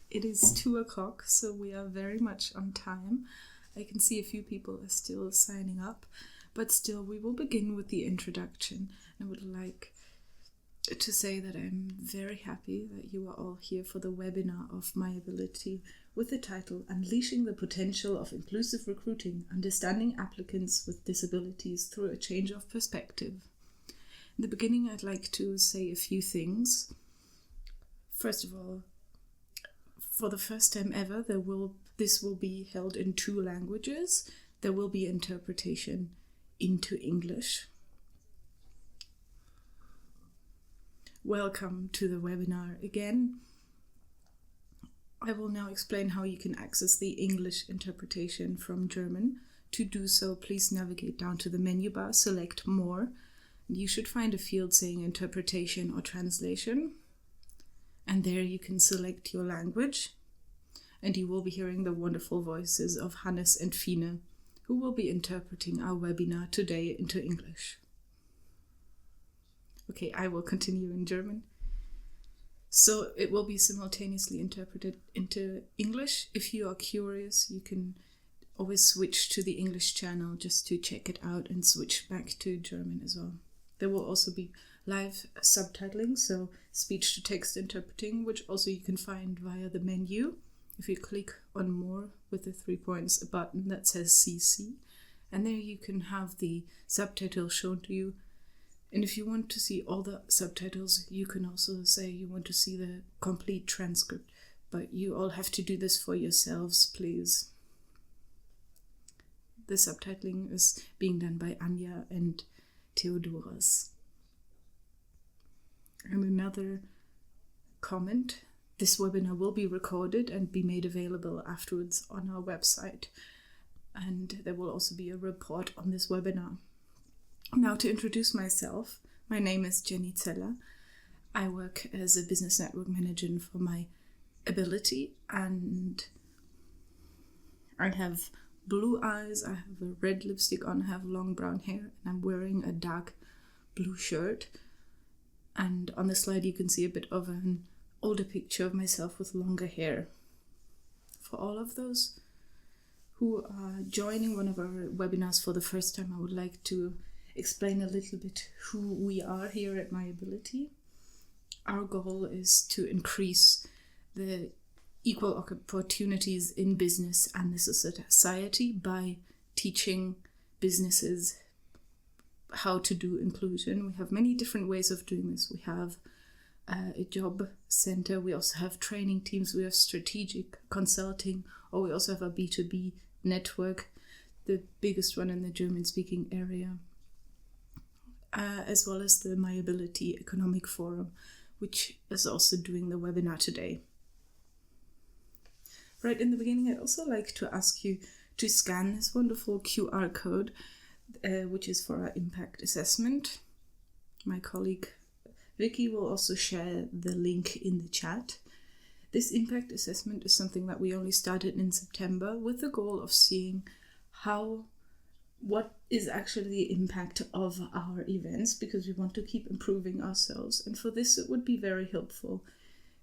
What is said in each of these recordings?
It is 2:00, so we are very much on time. I can see a few people are still signing up, but still we will begin with the introduction. I would like to say that I'm very happy that you are all here for the webinar of myAbility with the title Unleashing the Potential of Inclusive Recruiting, Understanding Applicants with Disabilities Through a Change of Perspective. In the beginning, I'd like to say a few things. First of all, for the first time ever, this will be held in 2 languages. There will be interpretation into English. Welcome to the webinar again. I will now explain how you can access the English interpretation from German. To do so, please navigate down to the menu bar, select More. You should find a field saying Interpretation or Translation. And there you can select your language. And you will be hearing the wonderful voices of Hannes and Fine, who will be interpreting our webinar today into English. Okay, I will continue in German. So it will be simultaneously interpreted into English. If you are curious, you can always switch to the English channel just to check it out and switch back to German as well. There will also be live subtitling, so speech-to-text interpreting, which also you can find via the menu. If you click on More with the 3 points, a button that says CC, and there you can have the subtitles shown to you. And if you want to see all the subtitles, you can also say you want to see the complete transcript, but you all have to do this for yourselves, please. The subtitling is being done by Anja and Theodoras. And another comment, this webinar will be recorded and be made available afterwards on our website. And there will also be a report on this webinar. Now to introduce myself, my name is Jenny Zeller. I work as a business network manager for myAbility, and I have blue eyes, I have a red lipstick on, I have long brown hair, and I'm wearing a dark blue shirt. And on the slide you can see a bit of an older picture of myself with longer hair. For all of those who are joining one of our webinars for the first time, I would like to explain a little bit who we are here at myAbility. Our goal is to increase the equal opportunities in business and the society by teaching businesses how to do inclusion. We have many different ways of doing this. We have a job center, we also have training teams, we have strategic consulting, or we also have a B2B network, the biggest one in the German-speaking area, as well as the myAbility Economic Forum, which is also doing the webinar today. Right in the beginning, I'd also like to ask you to scan this wonderful QR code, which is for our impact assessment. My colleague Vicky will also share the link in the chat. This impact assessment is something that we only started in September with the goal of seeing what is actually the impact of our events, because we want to keep improving ourselves. And for this, it would be very helpful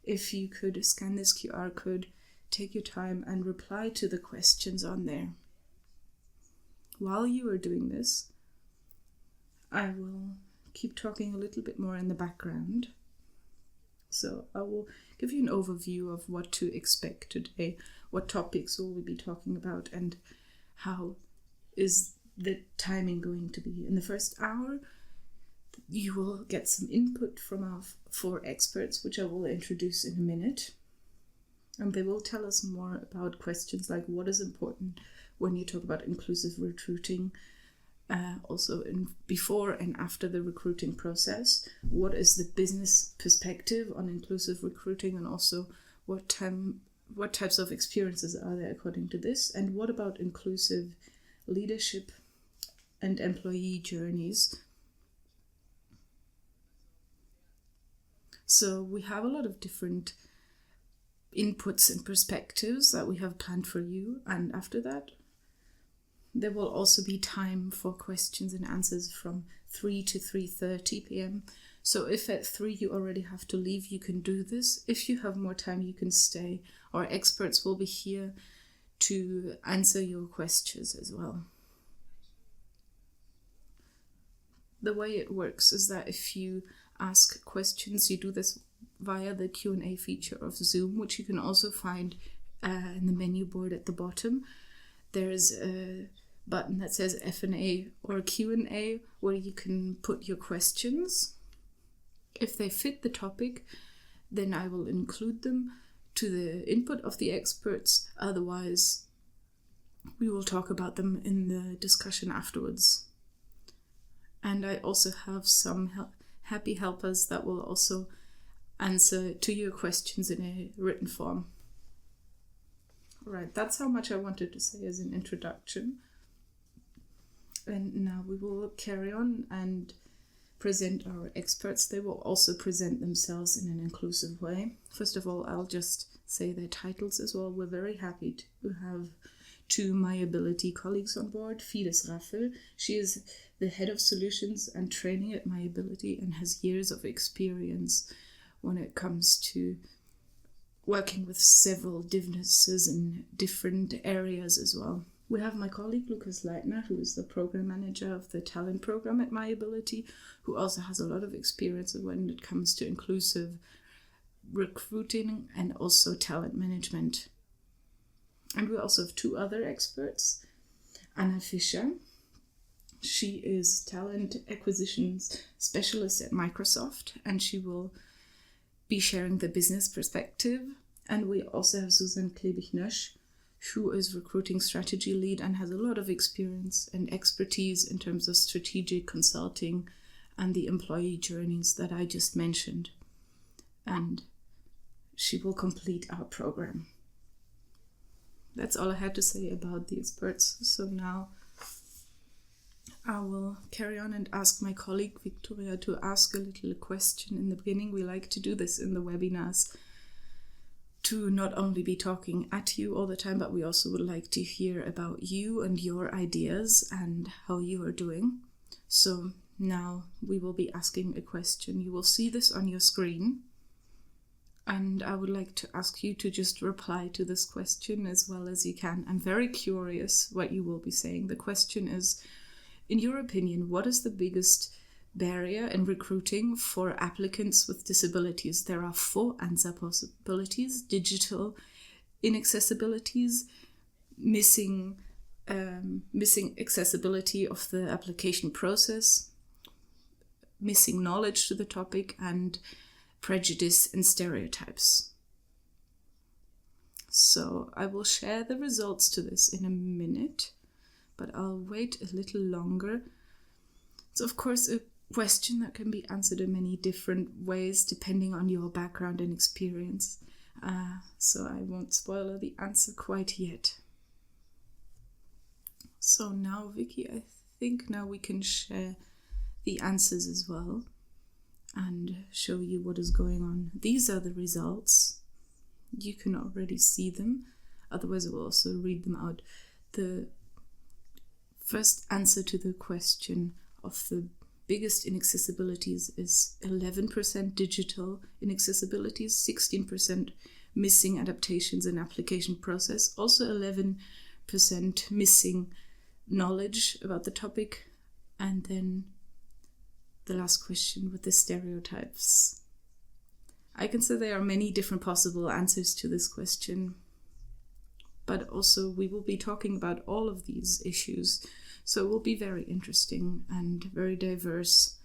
if you could scan this QR code, take your time and reply to the questions on there. While you are doing this, I will keep talking a little bit more in the background. So I will give you an overview of what to expect today, what topics will we be talking about, and how is the timing going to be. In the first hour, you will get some input from our 4 experts, which I will introduce in a minute. And they will tell us more about questions like what is important when you talk about inclusive recruiting, also before and after the recruiting process. What is the business perspective on inclusive recruiting, and also what types of experiences are there according to this, and what about inclusive leadership and employee journeys. So we have a lot of different inputs and perspectives that we have planned for you, and after that there will also be time for questions and answers from 3 to 3:30 p.m. So if at 3 you already have to leave, you can do this. If you have more time, you can stay. Our experts will be here to answer your questions as well. The way it works is that if you ask questions, you do this via the Q&A feature of Zoom, which you can also find in the menu board at the bottom. There's a button that says F&A or Q&A where you can put your questions. If they fit the topic, then I will include them to the input of the experts. Otherwise, we will talk about them in the discussion afterwards. And I also have some happy helpers that will also answer to your questions in a written form. All right, that's how much I wanted to say as an introduction. And now we will carry on and present our experts. They will also present themselves in an inclusive way. First of all, I'll just say their titles as well. We're very happy to have 2 myAbility colleagues on board. Fides Raffel, she is the head of solutions and training at myAbility and has years of experience when it comes to working with several businesses in different areas as well. We have my colleague Lukas Leitner, who is the program manager of the talent program at myAbility, who also has a lot of experience when it comes to inclusive recruiting and also talent management. And we also have 2 other experts. Anna Fischer, she is talent acquisitions specialist at Microsoft, and she will be sharing the business perspective. And we also have Susan Klebig-Nösch, who is recruiting strategy lead and has a lot of experience and expertise in terms of strategic consulting and the employee journeys that I just mentioned. And she will complete our program. That's all I had to say about the experts. So now I will carry on and ask my colleague Victoria to ask a little question in the beginning. We like to do this in the webinars to not only be talking at you all the time, but we also would like to hear about you and your ideas and how you are doing. So now we will be asking a question. You will see this on your screen. And I would like to ask you to just reply to this question as well as you can. I'm very curious what you will be saying. The question is, in your opinion, what is the biggest barrier in recruiting for applicants with disabilities? There are 4 answer possibilities: digital inaccessibilities, missing accessibility of the application process, missing knowledge to the topic, and prejudice and stereotypes. So I will share the results to this in a minute, but I'll wait a little longer. It's of course a question that can be answered in many different ways depending on your background and experience. So I won't spoil the answer quite yet. So now, Vicky, I think now we can share the answers as well and show you what is going on. These are the results. You can already see them. Otherwise, I will also read them out. The first answer to the question of the biggest inaccessibilities is 11% digital inaccessibilities, 16% missing adaptations in application process, also 11% missing knowledge about the topic, and then the last question with the stereotypes. I can say there are many different possible answers to this question, but also we will be talking about all of these issues, so it will be very interesting and very diverse.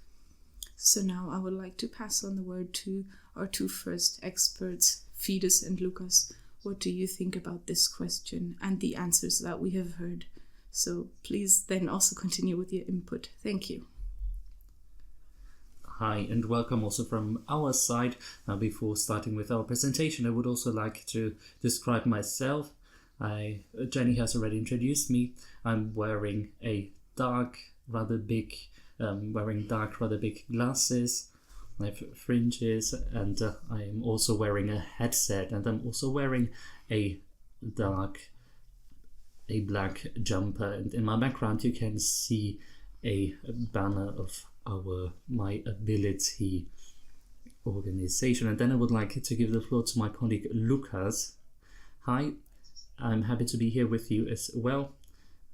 So now I would like to pass on the word to our 2 first experts, Fides and Lukas. What do you think about this question and the answers that we have heard? So please then also continue with your input. Thank you. Hi, and welcome also from our side. Before starting with our presentation, I would also like to describe myself. Jenny has already introduced me. I'm wearing dark, rather big glasses. I have fringes, and I am also wearing a headset, and I'm also wearing a black jumper. And in my background, you can see a banner of our myAbility organization. And then I would like to give the floor to my colleague Lucas. Hi, I'm happy to be here with you as well.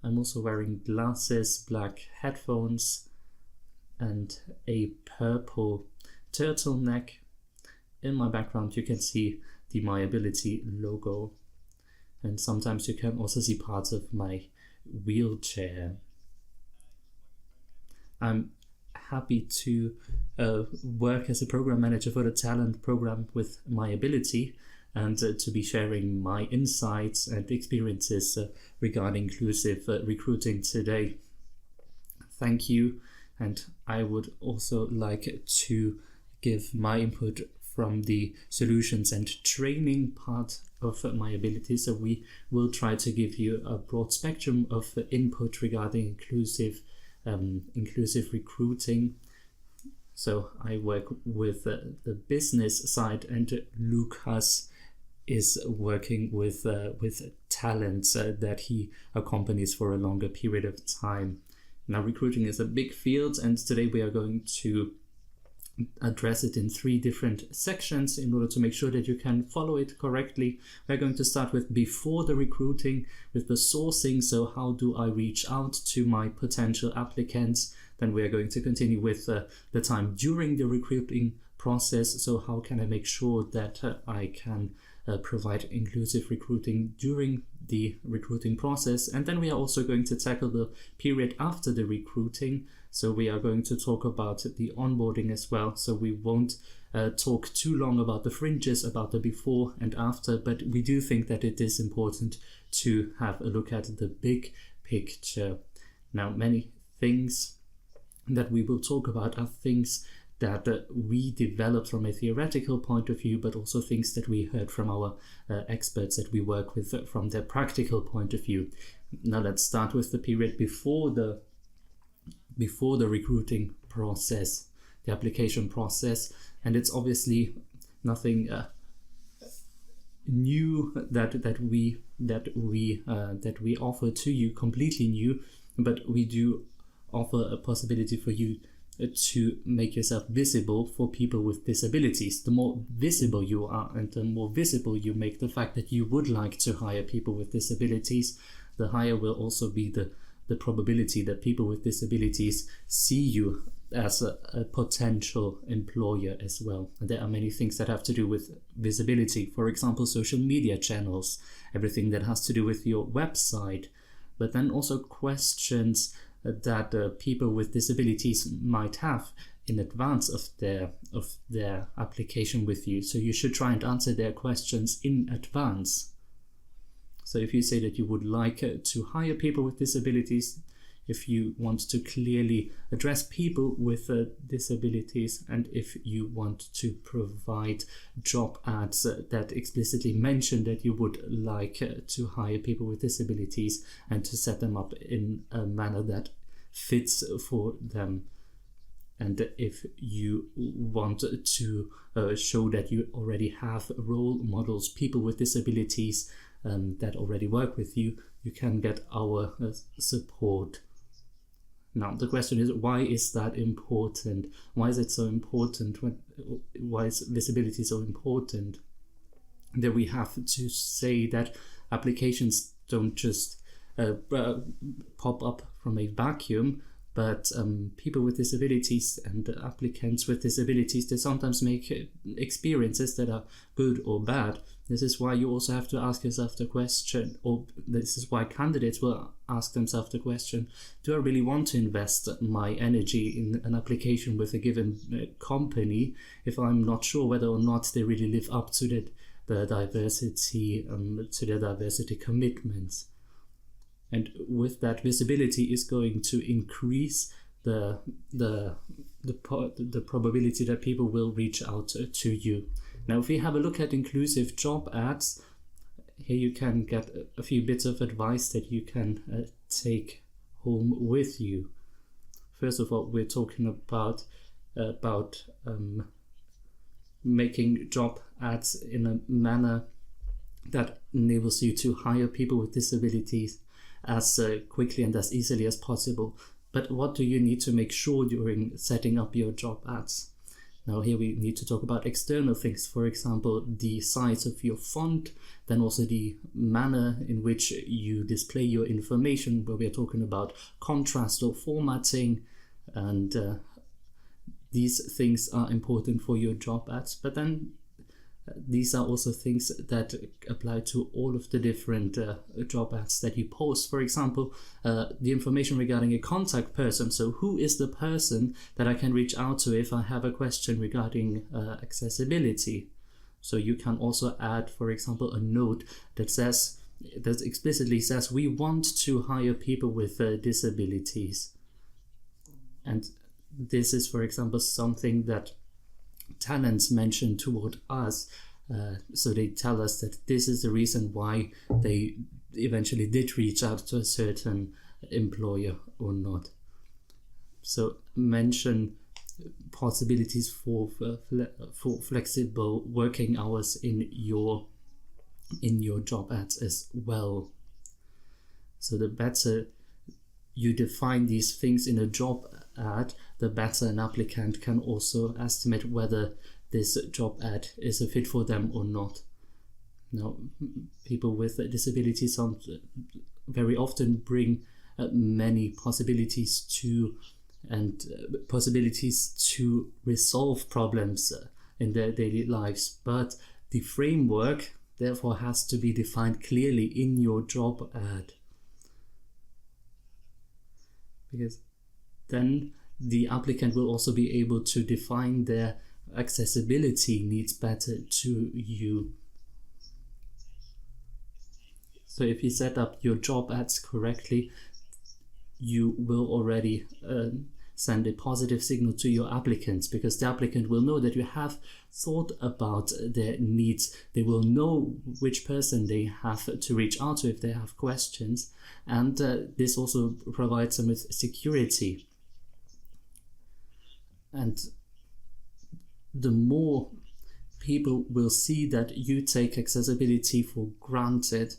I'm also wearing glasses, black headphones, and a purple turtleneck. In my background you can see the myAbility logo, and sometimes you can also see parts of my wheelchair. I'm happy to work as a program manager for the talent program with myAbility, and to be sharing my insights and experiences regarding inclusive recruiting today. Thank you, and I would also like to give my input from the solutions and training part of myAbility. So we will try to give you a broad spectrum of input regarding inclusive recruiting. So I work with the business side, and Lucas is working with talents that he accompanies for a longer period of time. Now, recruiting is a big field, and today we are going to address it in 3 different sections in order to make sure that you can follow it correctly. We're going to start with before the recruiting, with the sourcing. So how do I reach out to my potential applicants? Then we are going to continue with the time during the recruiting process. So how can I make sure that I can provide inclusive recruiting during the recruiting process? And then we are also going to tackle the period after the recruiting. So we are going to talk about the onboarding as well. So we won't talk too long about the fringes, about the before and after, but we do think that it is important to have a look at the big picture. Now, many things that we will talk about are things that we developed from a theoretical point of view, but also things that we heard from our experts that we work with from their practical point of view. Now let's start with the period before the recruiting process, the application process, and it's obviously nothing new that we offer to you, completely new, but we do offer a possibility for you to make yourself visible for people with disabilities. The more visible you are, and the more visible you make the fact that you would like to hire people with disabilities, the higher will also be the probability that people with disabilities see you as a potential employer as well. And there are many things that have to do with visibility. For example, social media channels, everything that has to do with your website, but then also questions that people with disabilities might have in advance of their application with you. So you should try and answer their questions in advance. So if you say that you would like to hire people with disabilities, if you want to clearly address people with disabilities, and if you want to provide job ads that explicitly mention that you would like to hire people with disabilities and to set them up in a manner that fits for them, and if you want to show that you already have role models, people with disabilities that already work with you, you can get our support. Now the question is, why is that important? Why is it so important? Why is visibility so important? That we have to say that applications don't just pop up from a vacuum, but people with disabilities and applicants with disabilities, they sometimes make experiences that are good or bad. This is why you also have to ask yourself the question, or this is why candidates will ask themselves the question, do I really want to invest my energy in an application with a given company if I'm not sure whether or not they really live up to the diversity, to their diversity commitments? And with that, visibility is going to increase the probability that people will reach out to you. Now, if we have a look at inclusive job ads, here you can get a few bits of advice that you can take home with you. First of all, we're talking about making job ads in a manner that enables you to hire people with disabilities as quickly and as easily as possible. But what do you need to make sure during setting up your job ads? Now here we need to talk about external things, for example, the size of your font, then also the manner in which you display your information, where we are talking about contrast or formatting, and these things are important for your job ads. But then these are also things that apply to all of the different job ads that you post. For example, the information regarding a contact person. So who is the person that I can reach out to if I have a question regarding accessibility? So you can also add, for example, a note that explicitly says, we want to hire people with disabilities. And this is, for example, something that talents mention toward us, so they tell us that this is the reason why they eventually did reach out to a certain employer or not. So mention possibilities for flexible working hours in your job ads as well. So the better you define these things in a job ad, the better an applicant can also estimate whether this job ad is a fit for them or not. Now, people with disabilities very often bring many possibilities to resolve problems in their daily lives, but the framework therefore has to be defined clearly in your job ad, because then the applicant will also be able to define their accessibility needs better to you. So if you set up your job ads correctly, you will already send a positive signal to your applicants, because the applicant will know that you have thought about their needs. They will know which person they have to reach out to if they have questions, and this also provides them with security. And the more people will see that you take accessibility for granted,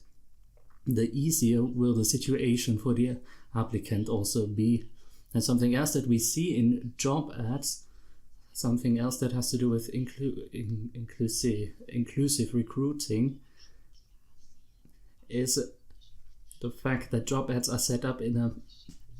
the easier will the situation for the applicant also be. And something else that we see in job ads, something else that has to do with inclusive recruiting, is the fact that job ads are set up in a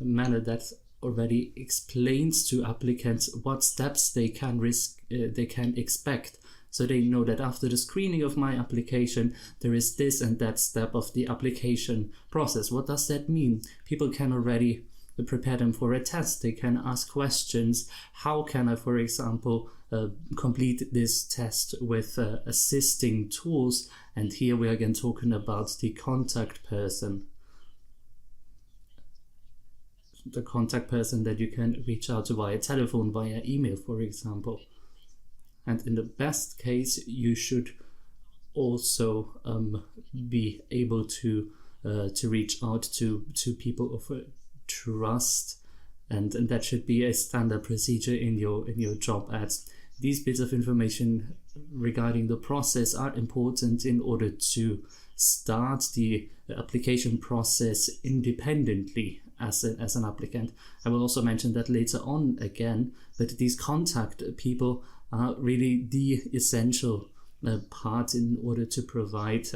manner that already explains to applicants what steps they can expect. So they know that after the screening of my application, there is this and that step of the application process. What does that mean? People can already prepare them for a test. They can ask questions. How can I, for example, complete this test with assisting tools? And here we are again talking about the contact person. The contact person that you can reach out to via telephone, via email, for example. And in the best case, you should also be able to reach out to people of trust, and that should be a standard procedure in your job ads. These bits of information regarding the process are important in order to start the application process independently as an applicant. I will also mention that later on again, but these contact people are really the essential part in order to provide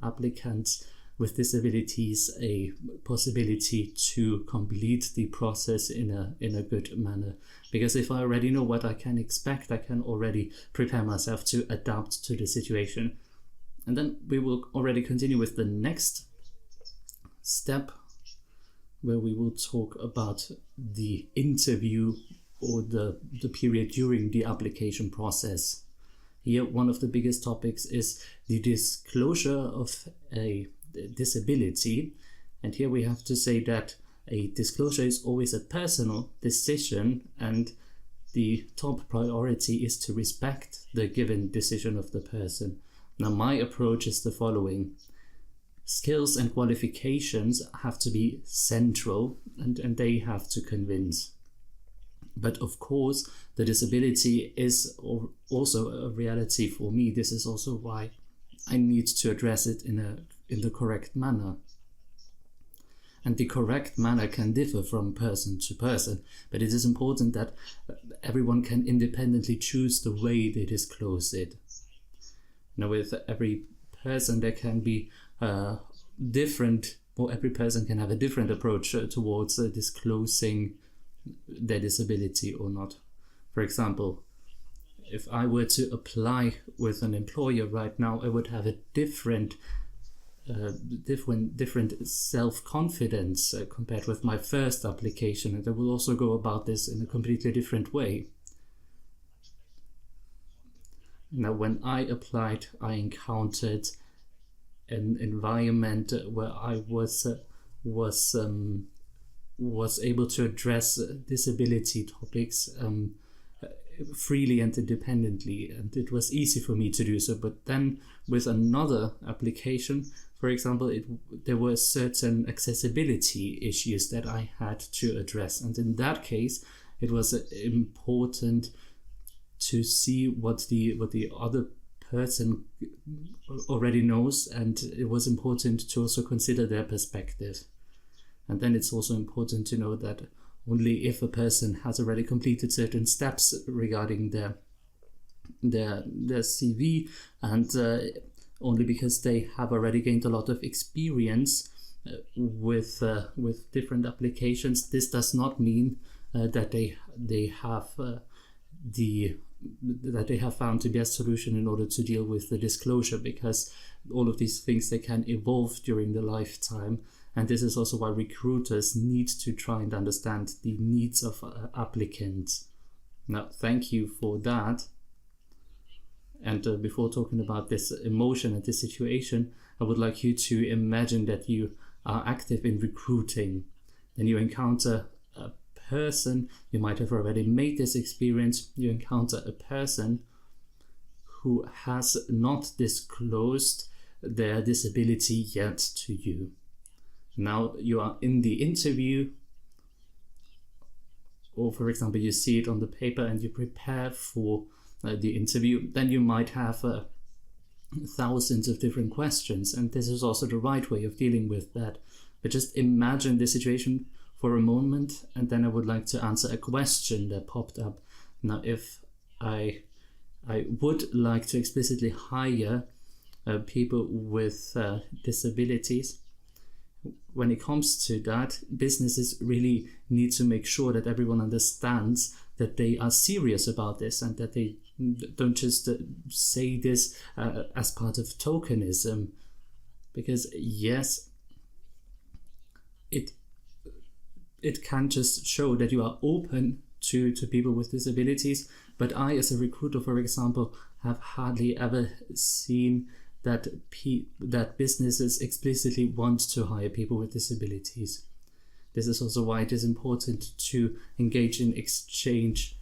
applicants with disabilities a possibility to complete the process in a good manner. Because if I already know what I can expect, I can already prepare myself to adapt to the situation. And then we will already continue with the next step, where we will talk about the interview or the period during the application process. Here, one of the biggest topics is the disclosure of a disability. And here we have to say that a disclosure is always a personal decision, and the top priority is to respect the given decision of the person. Now, my approach is the following. Skills and qualifications have to be central, and they have to convince. But of course, the disability is also a reality for me. This is also why I need to address it in the correct manner. And the correct manner can differ from person to person, but it is important that everyone can independently choose the way they disclose it. Now, with every person, there can be different, or every person can have a different approach towards disclosing their disability or not. For example, if I were to apply with an employer right now, I would have a different self-confidence compared with my first application, and I will also go about this in a completely different way. Now, when I applied, I encountered an environment where I was able to address disability topics freely and independently, and it was easy for me to do so. But then with another application, for example, there were certain accessibility issues that I had to address, and in that case it was important to see what the other person already knows, and it was important to also consider their perspective. And then it's also important to know that only if a person has already completed certain steps regarding their CV, and only because they have already gained a lot of experience with different applications, this does not mean that they have found the best solution in order to deal with the disclosure, because all of these things, they can evolve during the lifetime. And this is also why recruiters need to try and understand the needs of applicants. Now, thank you for that. And before talking about this emotion and this situation, I would like you to imagine that you are active in recruiting. Then you encounter a person, you might have already made this experience, you encounter a person who has not disclosed their disability yet to you. Now you are in the interview, or for example, you see it on the paper and you prepare for the interview. Then you might have thousands of different questions, and this is also the right way of dealing with that. But just imagine the situation for a moment, and then I would like to answer a question that popped up. Now, if I would like to explicitly hire people with disabilities, when it comes to that, businesses really need to make sure that everyone understands that they are serious about this, and that they don't just say this as part of tokenism. Because yes, it can just show that you are open to people with disabilities, but I, as a recruiter, for example, have hardly ever seen that businesses explicitly want to hire people with disabilities. This is also why it is important to engage in exchange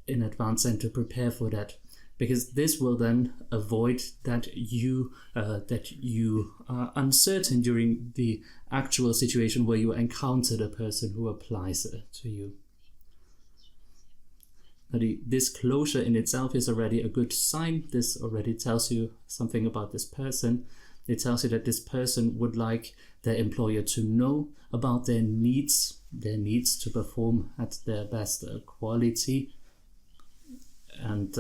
in advance and to prepare for that, because this will then avoid that you are uncertain during the actual situation where you encounter the person who applies to you. The disclosure in itself is already a good sign. This already tells you something about this person. It tells you that this person would like their employer to know about their needs to perform at their best quality. And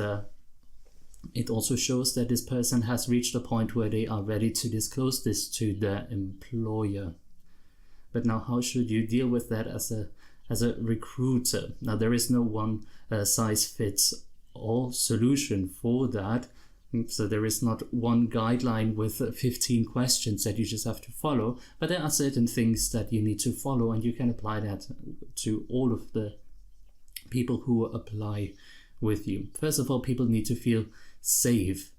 it also shows that this person has reached a point where they are ready to disclose this to their employer. But now, how should you deal with that as a recruiter? Now, there is no one size fits all solution for that. So there is not one guideline with 15 questions that you just have to follow, but there are certain things that you need to follow, and you can apply that to all of the people who apply with you. First of all, people need to feel safe.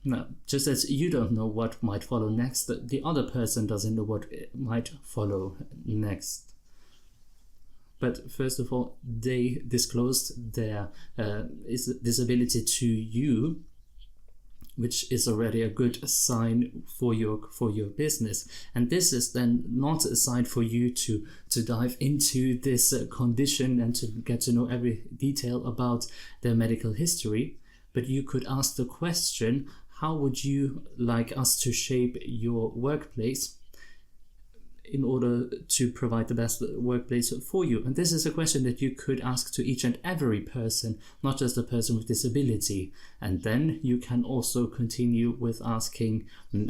Now, just as you don't know what might follow next, the other person doesn't know what might follow next. But first of all, they disclosed their disability to you, which is already a good sign for your business. And this is then not a sign for you to dive into this condition and to get to know every detail about their medical history, but you could ask the question, how would you like us to shape your workplace in order to provide the best workplace for you? And this is a question that you could ask to each and every person, not just the person with disability. And then you can also continue with asking,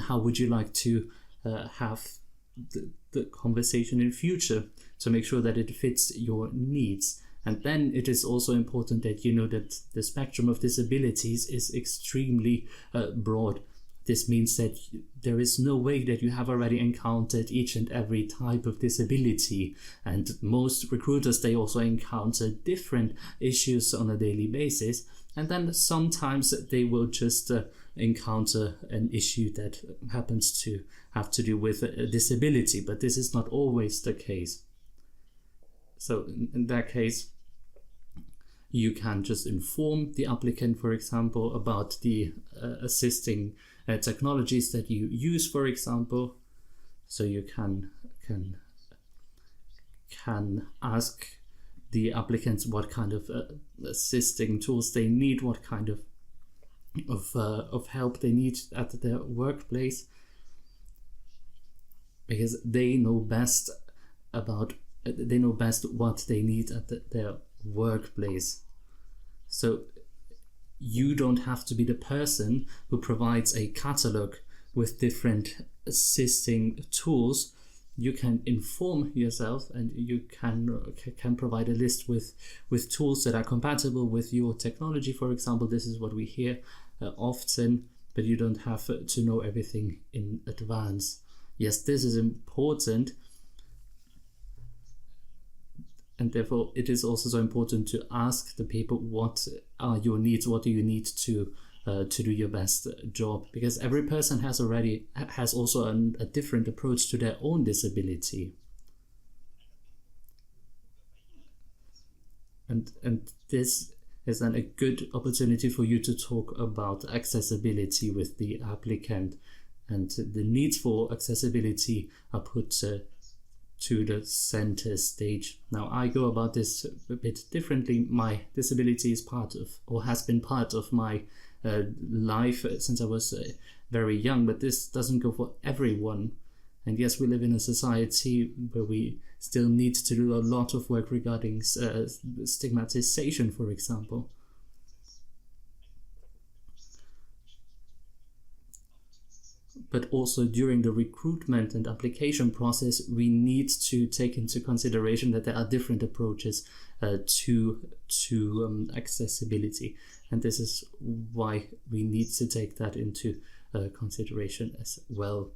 how would you like to have the conversation in future to make sure that it fits your needs? And then it is also important that you know that the spectrum of disabilities is extremely broad. This means that there is no way that you have already encountered each and every type of disability. And most recruiters, they also encounter different issues on a daily basis. And then sometimes they will just encounter an issue that happens to have to do with a disability. But this is not always the case. So in that case, you can just inform the applicant, for example, about the assisting technologies that you use, for example. So you can ask the applicants what kind of assisting tools they need, what kind of help they need at their workplace, because they know best what they need at their workplace. So you don't have to be the person who provides a catalog with different assisting tools. You can inform yourself, and you can provide a list with tools that are compatible with your technology. For example, this is what we hear often, but you don't have to know everything in advance. Yes, this is important. And therefore, it is also so important to ask the people, what are your needs? What do you need to do your best job? Because every person has also a different approach to their own disability. And this is then a good opportunity for you to talk about accessibility with the applicant. And the needs for accessibility are put to the center stage. Now, I go about this a bit differently. My disability is has been part of my life since I was very young, but this doesn't go for everyone. And yes, we live in a society where we still need to do a lot of work regarding stigmatization, for example. But also during the recruitment and application process, we need to take into consideration that there are different approaches to accessibility. And this is why we need to take that into consideration as well.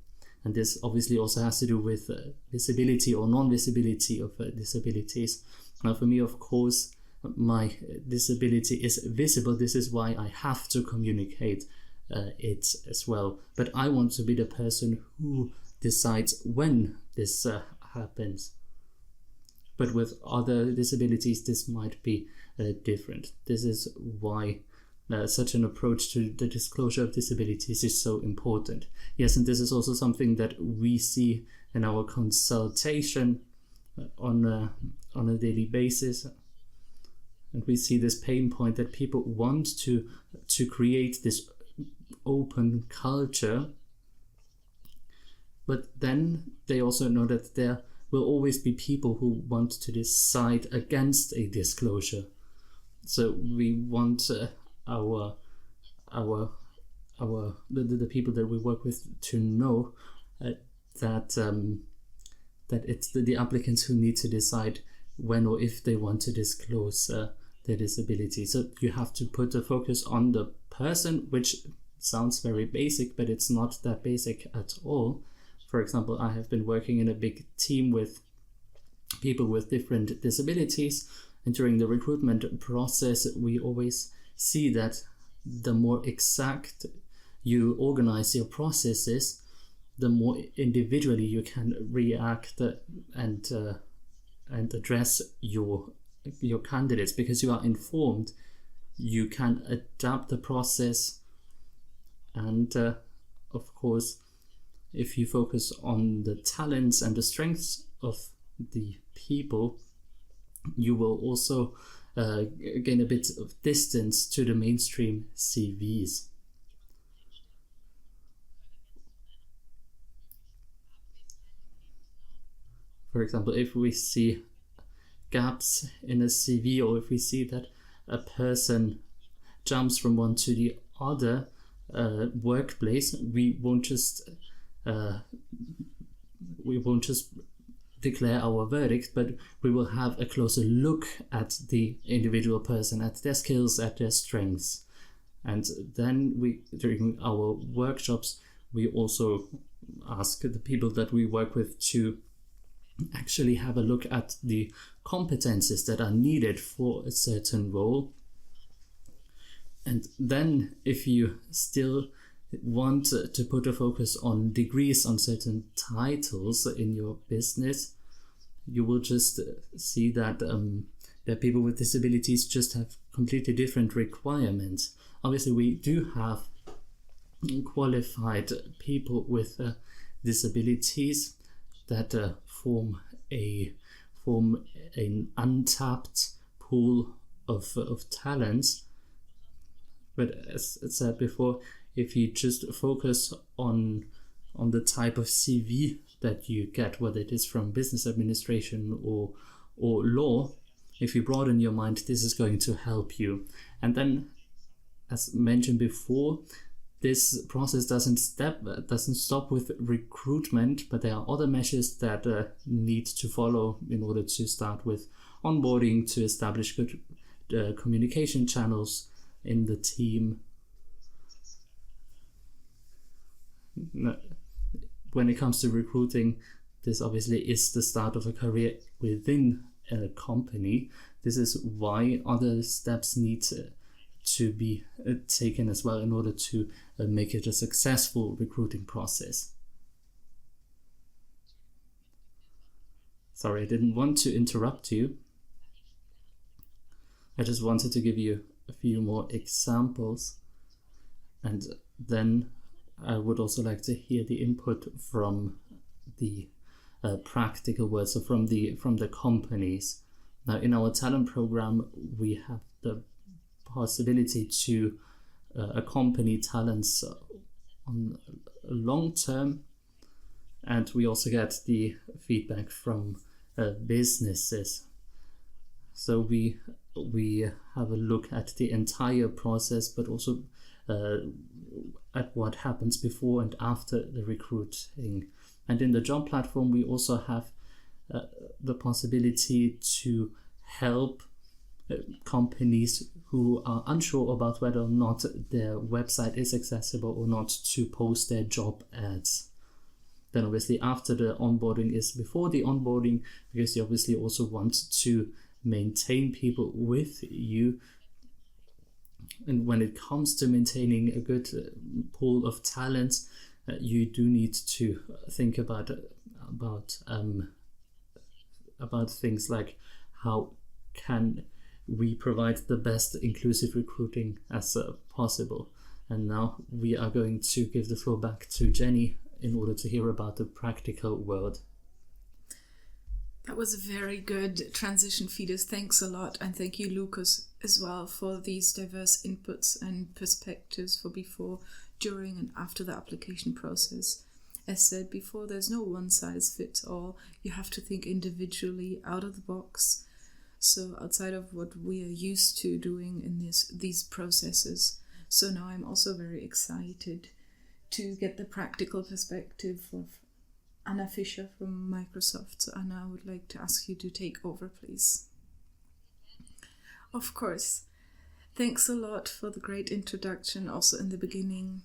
And this obviously also has to do with visibility or non-visibility of disabilities. Now, for me, of course, my disability is visible. This is why I have to communicate it as well. But I want to be the person who decides when this happens. But with other disabilities, this might be different. This is why such an approach to the disclosure of disabilities is so important. Yes, and this is also something that we see in our consultation on a daily basis. And we see this pain point that people want to create this open culture, but then they also know that there will always be people who want to decide against a disclosure. So we want the people that we work with to know that it's the applicants who need to decide when or if they want to disclose their disability. So you have to put the focus on the person, which sounds very basic, but it's not that basic at all. For example, I have been working in a big team with people with different disabilities, and during the recruitment process, we always see that the more exact you organize your processes, the more individually you can react and address your candidates, because you are informed. You can adapt the process. And of course, if you focus on the talents and the strengths of the people, you will also gain a bit of distance to the mainstream CVs. for example, if we see gaps in a CV, or if we see that a person jumps from one to the other workplace, we won't just declare our verdict, but we will have a closer look at the individual person, at their skills, at their strengths. And then during our workshops, we also ask the people that we work with to actually have a look at the competences that are needed for a certain role. And then if you still want to put a focus on degrees, on certain titles in your business, you will just see that people with disabilities just have completely different requirements. Obviously, we do have qualified people with disabilities that form an untapped pool of talents. But as I said before, if you just focus on the type of CV that you get, whether it is from business administration or law, if you broaden your mind, this is going to help you. And then, as mentioned before, this process doesn't stop with recruitment, but there are other measures that need to follow in order to start with onboarding, to establish good communication channels in the team. When it comes to recruiting, this obviously is the start of a career within a company. This is why other steps need to be taken as well in order to make it a successful recruiting process. Sorry, I didn't want to interrupt you. I just wanted to give you a few more examples, and then I would also like to hear the input from the practical words, so from the companies. Now, in our talent program, we have the possibility to accompany talents on long term, and we also get the feedback from businesses. So we have a look at the entire process, but also at what happens before and after the recruiting. And in the job platform, we also have the possibility to help companies who are unsure about whether or not their website is accessible or not to post their job ads. Then obviously after the onboarding is before the onboarding, because you obviously also want to maintain people with you. And when it comes to maintaining a good pool of talents, you do need to think about things like how can we provide the best inclusive recruiting as possible. And now we are going to give the floor back to Jenny in order to hear about the practical world. That was a very good transition, Fides. Thanks a lot. And thank you, Lucas, as well, for these diverse inputs and perspectives for before, during and after the application process. As said before, there's no one size fits all. You have to think individually, out of the box. So outside of what we are used to doing in these processes. So now I'm also very excited to get the practical perspective of Anna Fischer from Microsoft. So Anna, I would like to ask you to take over, please. Of course. Thanks a lot for the great introduction. Also in the beginning,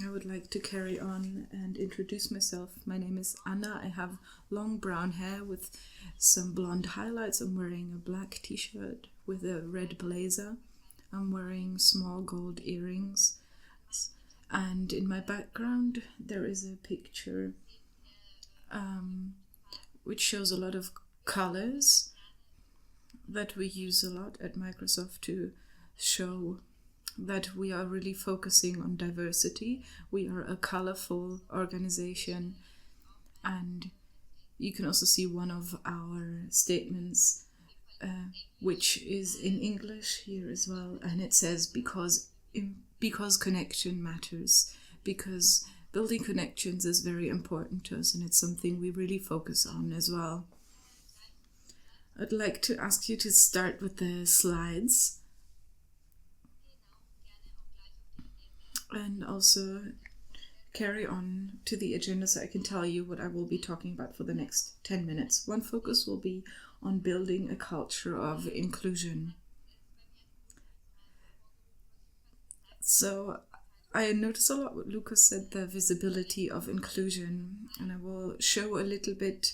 I would like to carry on and introduce myself. My name is Anna. I have long brown hair with some blonde highlights. I'm wearing a black t-shirt with a red blazer. I'm wearing small gold earrings. And in my background, there is a picture which shows a lot of colors that we use a lot at Microsoft to show that we are really focusing on diversity. We are a colorful organization, and you can also see one of our statements which is in English here as well, and it says because connection matters, because building connections is very important to us, and it's something we really focus on as well. I'd like to ask you to start with the slides and also carry on to the agenda so I can tell you what I will be talking about for the next 10 minutes. One focus will be on building a culture of inclusion. So I noticed a lot what Lucas said, the visibility of inclusion, and I will show a little bit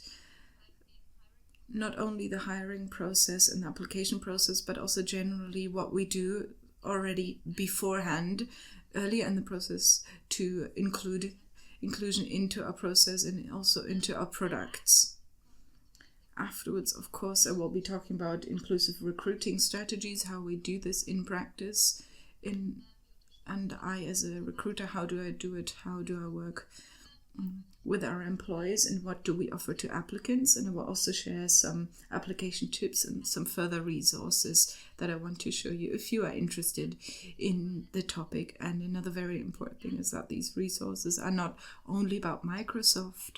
not only the hiring process and the application process, but also generally what we do already beforehand, earlier in the process, to include inclusion into our process and also into our products. Afterwards, of course, I will be talking about inclusive recruiting strategies, how we do this in practice, and I as a recruiter, how do I do it? How do I work with our employees, and what do we offer to applicants? And I will also share some application tips and some further resources that I want to show you if you are interested in the topic. And another very important thing is that these resources are not only about Microsoft,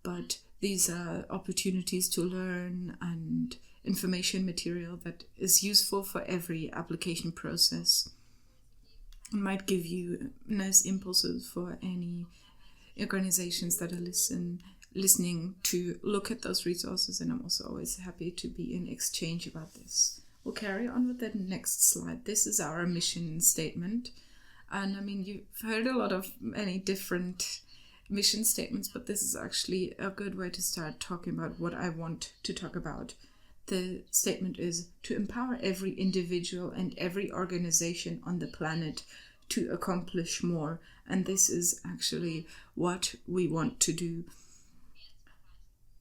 but these are opportunities to learn and information material that is useful for every application process. It might give you nice impulses for any organizations that are listening to look at those resources, and I'm also always happy to be in exchange about this. We'll carry on with the next slide. This is our mission statement, and I mean, you've heard a lot of many different mission statements, but this is actually a good way to start talking about what I want to talk about. The statement is to empower every individual and every organization on the planet to accomplish more. And this is actually what we want to do,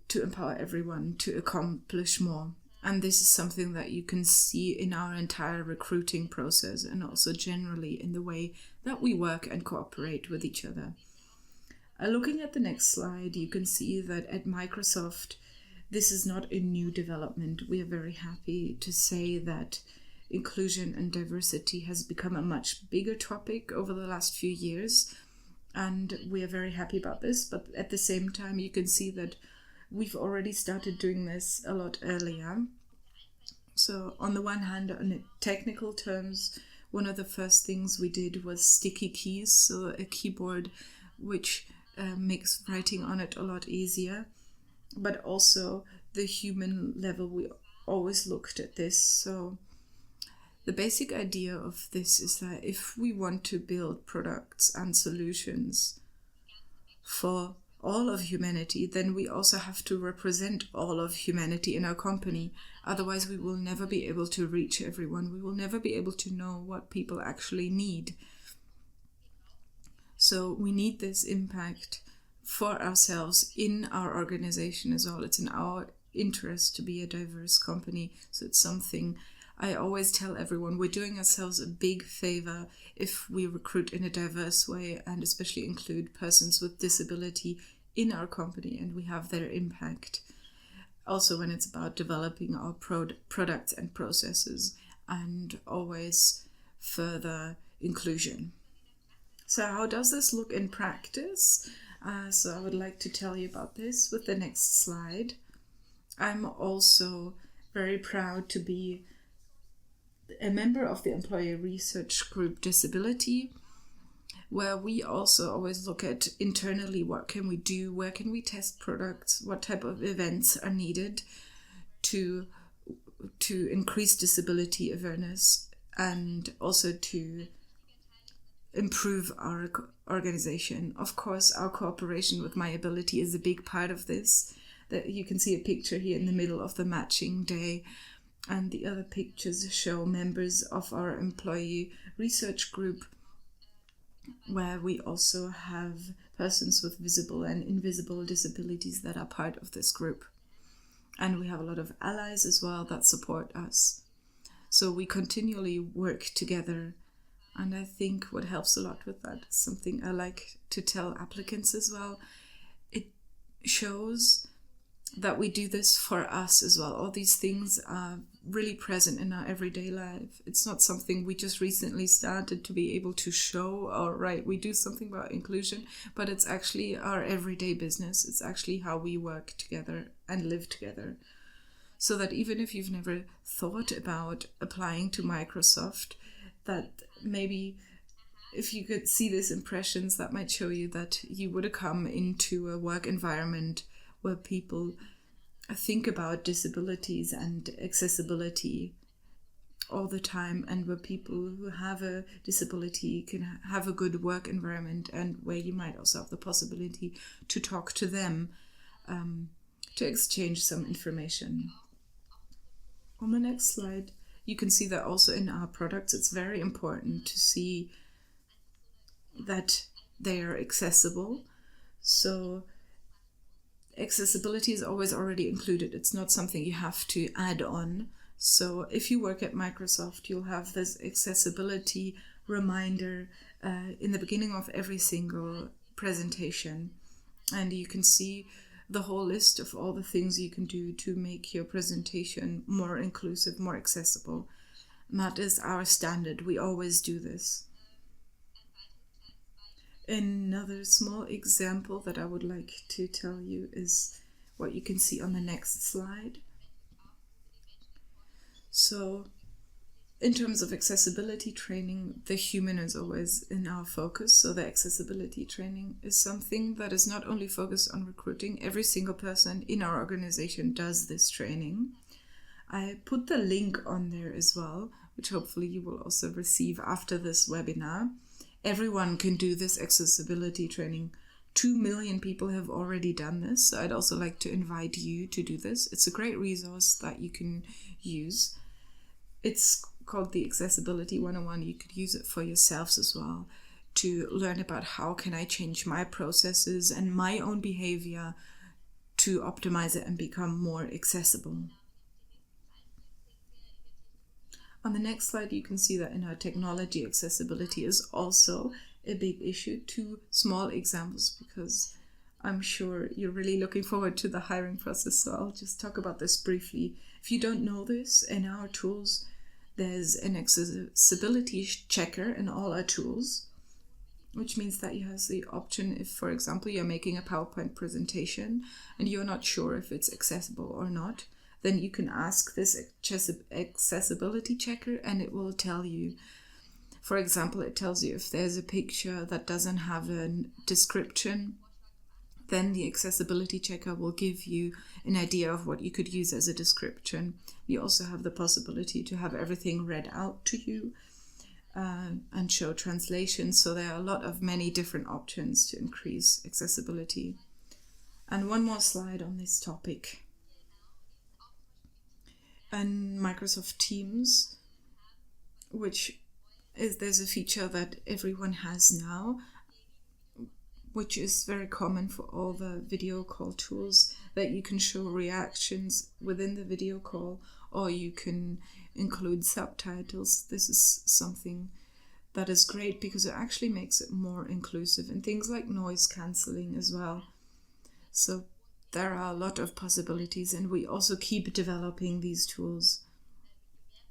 to empower everyone to accomplish more. And this is something that you can see in our entire recruiting process and also generally in the way that we work and cooperate with each other. Looking at the next slide, you can see that at Microsoft, this is not a new development. We are very happy to say that inclusion and diversity has become a much bigger topic over the last few years, and we are very happy about this. But at the same time, you can see that we've already started doing this a lot earlier. So on the one hand, on technical terms, one of the first things we did was sticky keys, so a keyboard which makes writing on it a lot easier. But also the human level, we always looked at this. So the basic idea of this is that if we want to build products and solutions for all of humanity, then we also have to represent all of humanity in our company. Otherwise, we will never be able to reach everyone. We will never be able to know what people actually need. So we need this impact for ourselves in our organization as well. It's in our interest to be a diverse company. So it's something I always tell everyone, we're doing ourselves a big favor if we recruit in a diverse way and especially include persons with disability in our company and we have their impact. Also when it's about developing our products and processes and always further inclusion. So how does this look in practice? So I would like to tell you about this with the next slide. I'm also very proud to be a member of the employee research group Disability, where we also always look at internally what can we do, where can we test products, what type of events are needed to increase disability awareness and also to improve our organization. Of course, our cooperation with myAbility is a big part of this. That you can see a picture here in the middle of the matching day, and the other pictures show members of our employee research group, where we also have persons with visible and invisible disabilities that are part of this group. And we have a lot of allies as well that support us. So we continually work together. And I think what helps a lot with that is something I like to tell applicants as well. It shows that we do this for us as well. All these things are really present in our everyday life. It's not something we just recently started to be able to show, all right, we do something about inclusion, but it's actually our everyday business. It's actually how we work together and live together. so that even if you've never thought about applying to Microsoft, that maybe if you could see these impressions, that might show you that you would come into a work environment where people think about disabilities and accessibility all the time, and where people who have a disability can have a good work environment, and where you might also have the possibility to talk to them, to exchange some information. On the next slide, you can see that also in our products, it's very important to see that they are accessible. So accessibility is always already included. It's not something you have to add on. So if you work at Microsoft, you'll have this accessibility reminder in the beginning of every single presentation. And you can see the whole list of all the things you can do to make your presentation more inclusive, more accessible. And that is our standard. We always do this. Another small example that I would like to tell you is what you can see on the next slide. So, in terms of accessibility training, the human is always in our focus. So the accessibility training is something that is not only focused on recruiting. Every single person in our organization does this training. I put the link on there as well, which hopefully you will also receive after this webinar. Everyone can do this accessibility training. 2 million people have already done this. So I'd also like to invite you to do this. It's a great resource that you can use. It's called the Accessibility 101. You could use it for yourselves as well, to learn about how can I change my processes and my own behavior to optimize it and become more accessible. On the next slide, you can see that in our technology, accessibility is also a big issue. 2 small examples, because I'm sure you're really looking forward to the hiring process, so I'll just talk about this briefly. If you don't know this, in our tools, there's an accessibility checker in all our tools, which means that you have the option if, for example, you're making a PowerPoint presentation and you're not sure if it's accessible or not, then you can ask this accessibility checker and it will tell you. For example, it tells you if there's a picture that doesn't have a description, then the accessibility checker will give you an idea of what you could use as a description. You also have the possibility to have everything read out to you and show translations. So there are many different options to increase accessibility. And one more slide on this topic. And Microsoft Teams, there's a feature that everyone has now, which is very common for all the video call tools, that you can show reactions within the video call, or you can include subtitles. This is something that is great because it actually makes it more inclusive, and things like noise cancelling as well. So there are a lot of possibilities, and we also keep developing these tools.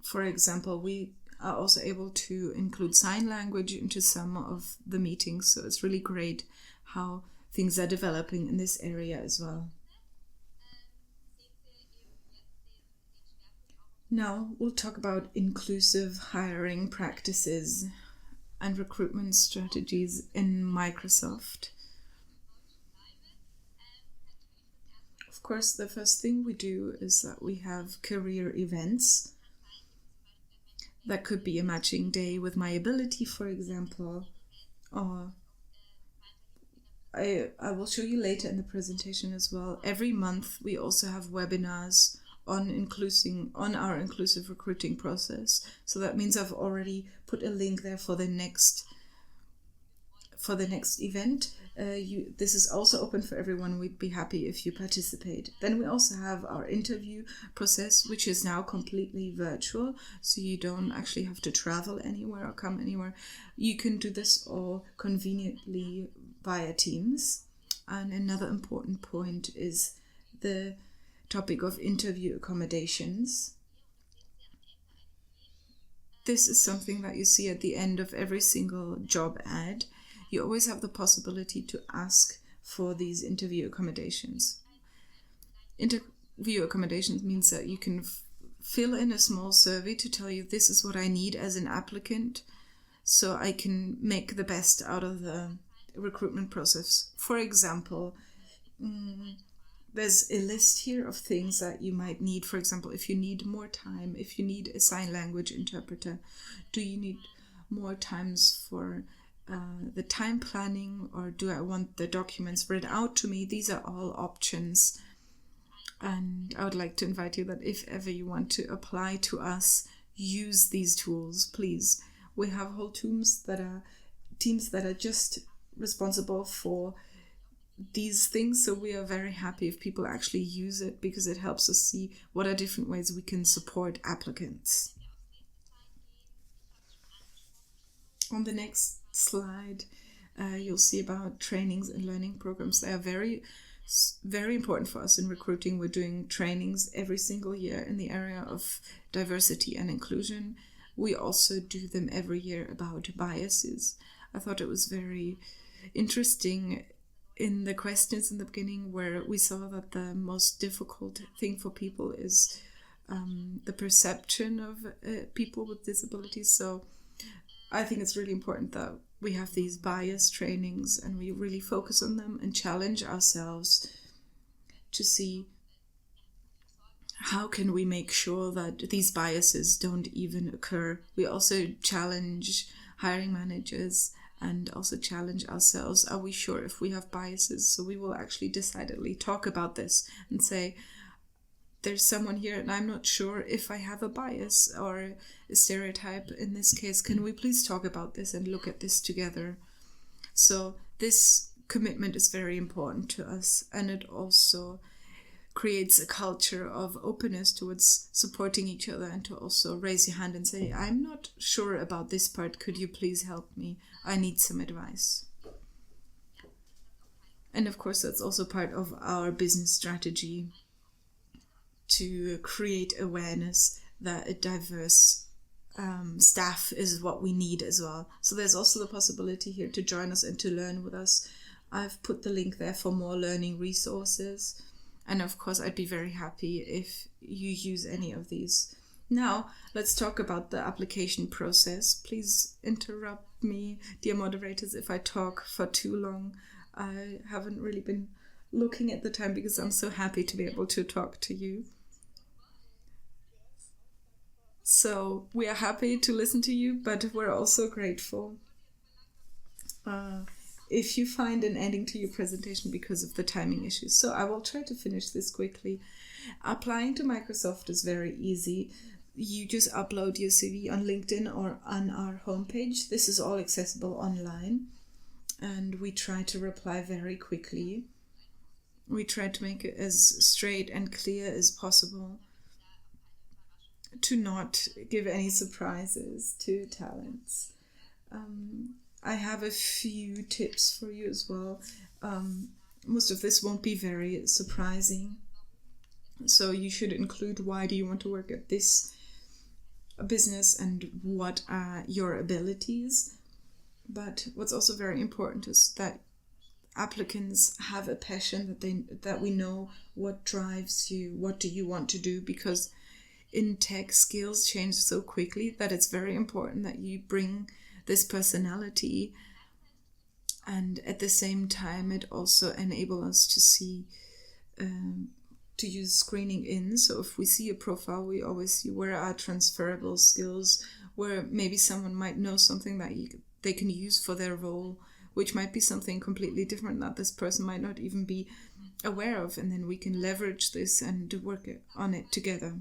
For example, we are also able to include sign language into some of the meetings, so it's really great how things are developing in this area as well. Now we'll talk about inclusive hiring practices and recruitment strategies in Microsoft. Of course, the first thing we do is that we have career events. That could be a matching day with myAbility, for example, or I will show you later in the presentation as well. Every month we also have webinars on our inclusive recruiting process. So that means I've already put a link there for the next event. This is also open for everyone. We'd be happy if you participate. Then we also have our interview process, which is now completely virtual, so you don't actually have to travel anywhere or come anywhere. You can do this all conveniently via Teams. And another important point is the topic of interview accommodations. This is something that you see at the end of every single job ad. You always have the possibility to ask for these interview accommodations. view accommodations means that you can fill in a small survey to tell you this is what I need as an applicant, so I can make the best out of the recruitment process. For example, there's a list here of things that you might need. For example, if you need more time, if you need a sign language interpreter, do you need more times for the time planning, or do I want the documents read out to me? These are all options. And I would like to invite you that if ever you want to apply to us, use these tools, please. We have whole teams that are just responsible for these things, so we are very happy if people actually use it, because it helps us see what are different ways we can support applicants. On the next slide, you'll see about trainings and learning programs. They are very, very important for us in recruiting. We're doing trainings every single year in the area of diversity and inclusion. We also do them every year about biases. I thought it was very interesting in the questions in the beginning, where we saw that the most difficult thing for people is the perception of people with disabilities. So I think it's really important that we have these bias trainings and we really focus on them and challenge ourselves to see how can we make sure that these biases don't even occur. We also challenge hiring managers and also challenge ourselves. Are we sure if we have biases? So we will actually decidedly talk about this and say, there's someone here and I'm not sure if I have a bias or a stereotype in this case. Can we please talk about this and look at this together? So this commitment is very important to us, and it also creates a culture of openness towards supporting each other, and to also raise your hand and say, I'm not sure about this part, could you please help me? I need some advice. And of course, that's also part of our business strategy, to create awareness that a diverse staff is what we need as well. So there's also the possibility here to join us and to learn with us. I've put the link there for more learning resources. And of course, I'd be very happy if you use any of these. Now, let's talk about the application process. Please interrupt me, dear moderators, if I talk for too long. I haven't really been looking at the time because I'm so happy to be able to talk to you. So we are happy to listen to you, but we're also grateful if you find an ending to your presentation because of the timing issues. So I will try to finish this quickly. Applying to Microsoft is very easy. You just upload your CV on LinkedIn or on our homepage. This is all accessible online, and we try to reply very quickly. We try to make it as straight and clear as possible, to not give any surprises to talents. I have a few tips for you as well. Most of this won't be very surprising. So you should include, why do you want to work at this business and what are your abilities. But what's also very important is that applicants have a passion, that we know what drives you, what do you want to do, because in tech, skills change so quickly that it's very important that you bring this personality, and at the same time it also enables us to see to use screening in. So if we see a profile, we always see where are transferable skills, where maybe someone might know something that they can use for their role, which might be something completely different that this person might not even be aware of, and then we can leverage this and work on it together.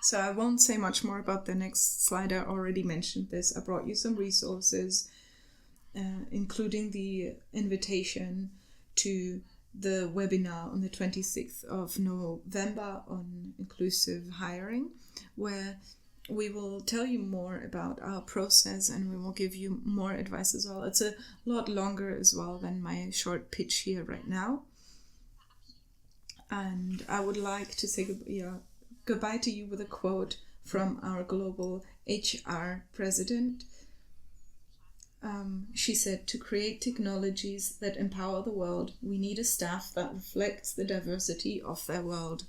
So I won't say much more about the next slide. I already mentioned this. I brought you some resources, including the invitation to the webinar on the 26th of November on inclusive hiring, where we will tell you more about our process and we will give you more advice as well. It's a lot longer as well than my short pitch here right now. And I would like to say goodbye to you with a quote from our global HR president. She said, "To create technologies that empower the world, we need a staff that reflects the diversity of their world."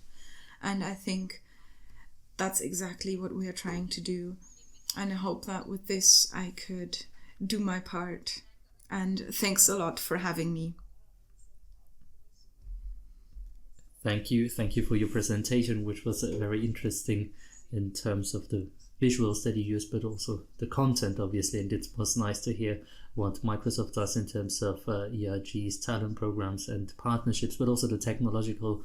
And I think that's exactly what we are trying to do. And I hope that with this I could do my part. And thanks a lot for having me. Thank you for your presentation, which was very interesting in terms of the visuals that you used, but also the content, obviously. And it was nice to hear what Microsoft does in terms of ERGs, talent programs and partnerships, but also the technological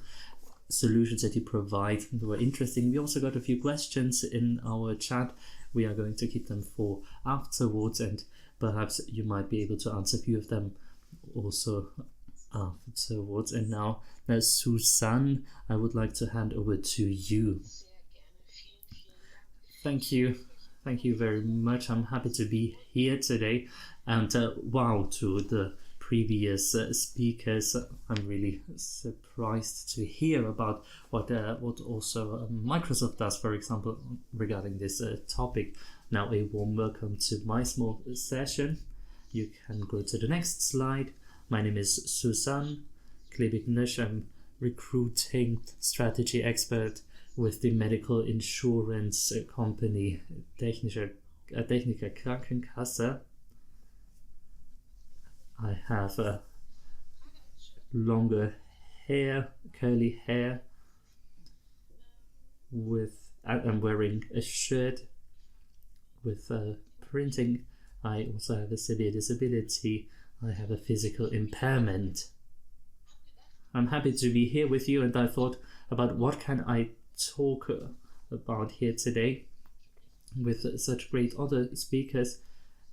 solutions that you provide were interesting. We also got a few questions in our chat. We are going to keep them for afterwards, and perhaps you might be able to answer a few of them also afterwards. And now, Susanne, I would like to hand over to you. Thank you very much. I'm happy to be here today, and wow, to the previous speakers, I'm really surprised to hear about what also Microsoft does, for example, regarding this topic. Now, a warm welcome to my small session. You can go to the next slide. My name is Susanne Klebig-Nösch. I'm recruiting strategy expert with the medical insurance company Technischer Krankenkasse. I have longer hair, curly hair. I'm wearing a shirt with printing. I also have a severe disability. I have a physical impairment. I'm happy to be here with you, and I thought about what can I talk about here today with such great other speakers.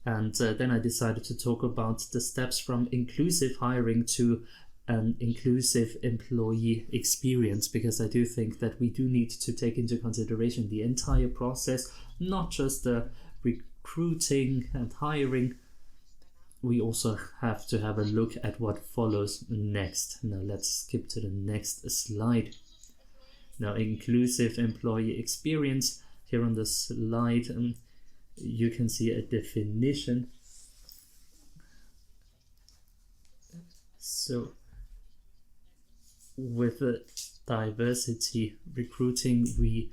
And then I decided to talk about the steps from inclusive hiring to an inclusive employee experience, because I do think that we do need to take into consideration the entire process, not just the recruiting and hiring. We also have to have a look at what follows next. Now let's skip to the next slide. Now, inclusive employee experience. Here on the slide, you can see a definition. So with diversity recruiting, we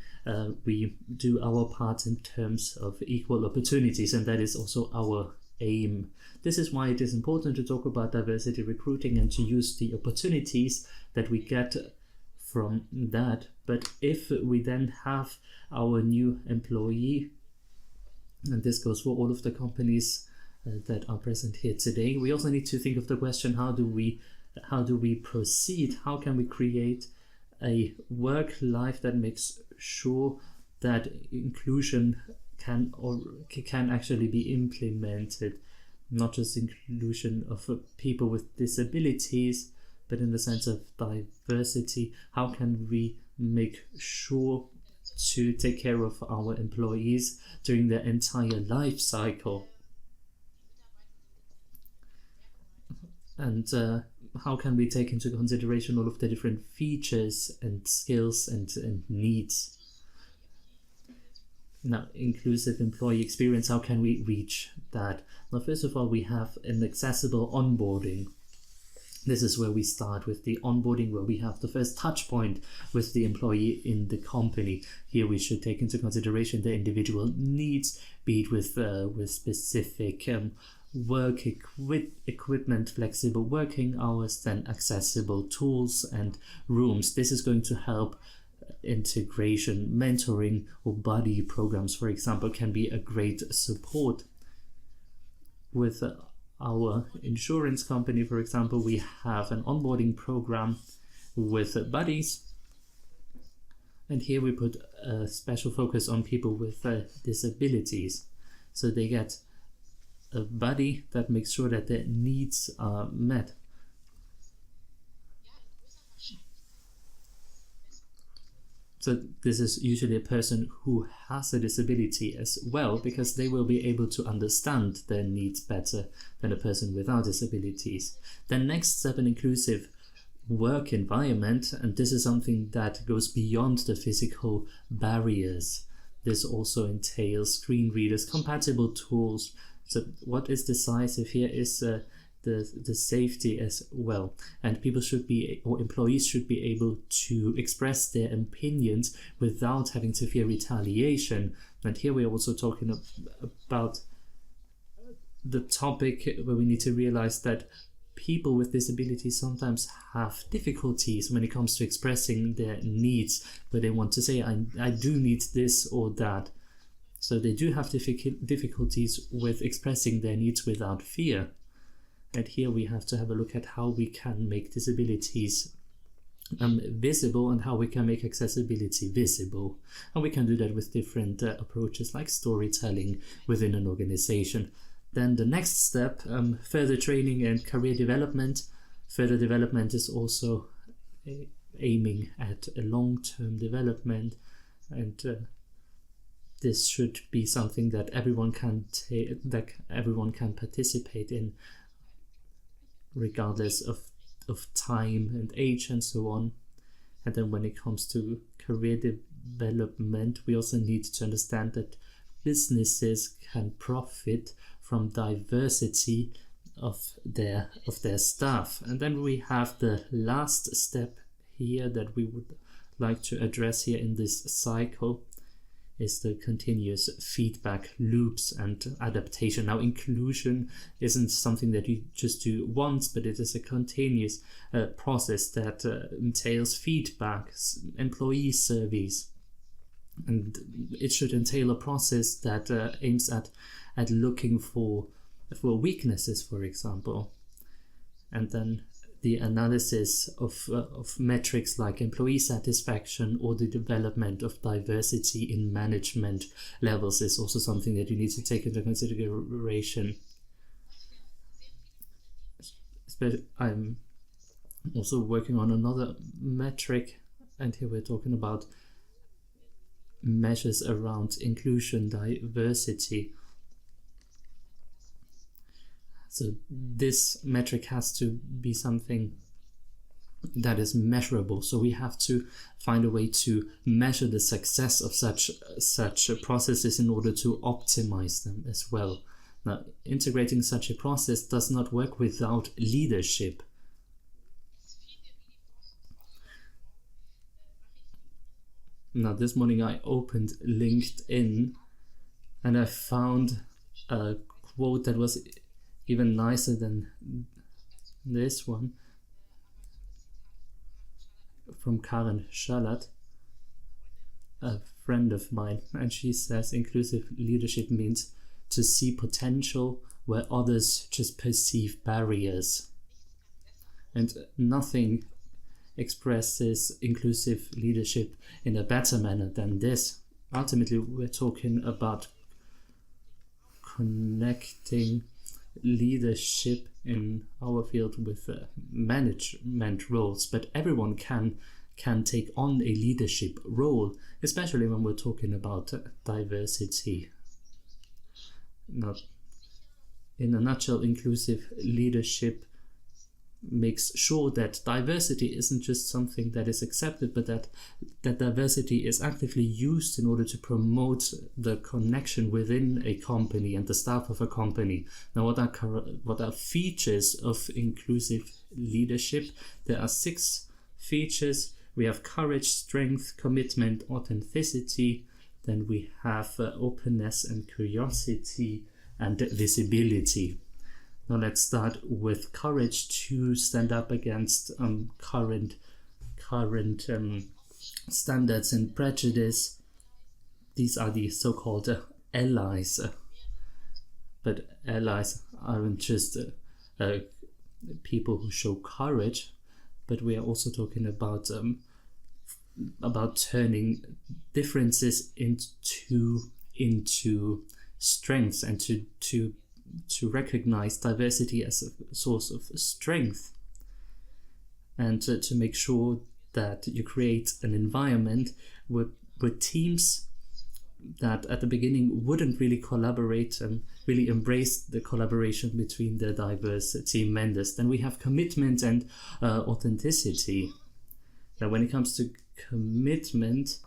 do our part in terms of equal opportunities, and that is also our aim. This is why it is important to talk about diversity recruiting and to use the opportunities that we get from that. But if we then have our new employee, and this goes for all of the companies that are present here today, we also need to think of the question, how do we proceed? How can we create a work life that makes sure that inclusion can actually be implemented, not just inclusion of people with disabilities, but in the sense of diversity? How can we make sure to take care of our employees during their entire life cycle? And how can we take into consideration all of the different features and skills and needs? Now, inclusive employee experience, how can we reach that? Now, first of all, we have an accessible onboarding. This is where we start with the onboarding, where we have the first touch point with the employee in the company. Here we should take into consideration the individual needs, be it with specific work equipment, flexible working hours, then accessible tools and rooms. This is going to help integration. Mentoring or buddy programs, for example, can be a great support. With our insurance company, for example, we have an onboarding program with buddies, and here we put a special focus on people with disabilities. So they get a buddy that makes sure that their needs are met. So this is usually a person who has a disability as well, because they will be able to understand their needs better than a person without disabilities. Then next step, an inclusive work environment, and this is something that goes beyond the physical barriers. This also entails screen readers, compatible tools. So what is decisive here is the safety as well. And people should be, or employees should be able to express their opinions without having to fear retaliation. And here we're also talking about the topic where we need to realize that people with disabilities sometimes have difficulties when it comes to expressing their needs, where they want to say, I do need this or that. So they do have difficulties with expressing their needs without fear. And here we have to have a look at how we can make disabilities visible and how we can make accessibility visible. And we can do that with different approaches like storytelling within an organization. Then the next step, further training and career development. Further development is also aiming at a long-term development, and this should be something that everyone can participate in, regardless of time and age and so on. And then when it comes to career development, we also need to understand that businesses can profit from diversity of their staff. And then we have the last step here that we would like to address here in this cycle, is the continuous feedback loops and adaptation. Now, inclusion isn't something that you just do once, but it is a continuous process that entails feedback, employee surveys, and it should entail a process that aims at looking for weaknesses, for example, and then the analysis of metrics like employee satisfaction or the development of diversity in management levels is also something that you need to take into consideration. I'm also working on another metric, and here we're talking about measures around inclusion, diversity. So this metric has to be something that is measurable. So we have to find a way to measure the success of such processes in order to optimize them as well. Now, integrating such a process does not work without leadership. Now, this morning I opened LinkedIn and I found a quote that was even nicer than this one, from Karen Schalat, a friend of mine, and she says inclusive leadership means to see potential where others just perceive barriers. And nothing expresses inclusive leadership in a better manner than this. Ultimately, we're talking about connecting leadership in our field with management roles, but everyone can take on a leadership role, especially when we're talking about diversity. Now, in a nutshell, inclusive leadership makes sure that diversity isn't just something that is accepted, but that diversity is actively used in order to promote the connection within a company and the staff of a company. Now, what are features of inclusive leadership? There are 6 features. We have courage, strength, commitment, authenticity. Then we have openness and curiosity and visibility. Now let's start with courage to stand up against current standards and prejudice. These are the so-called allies. But allies aren't just people who show courage, but we are also talking about turning differences into strengths, and to recognize diversity as a source of strength, and to make sure that you create an environment with teams that at the beginning wouldn't really collaborate and really embrace the collaboration between the diverse team members. Then we have commitment and authenticity. Now, when it comes to commitment,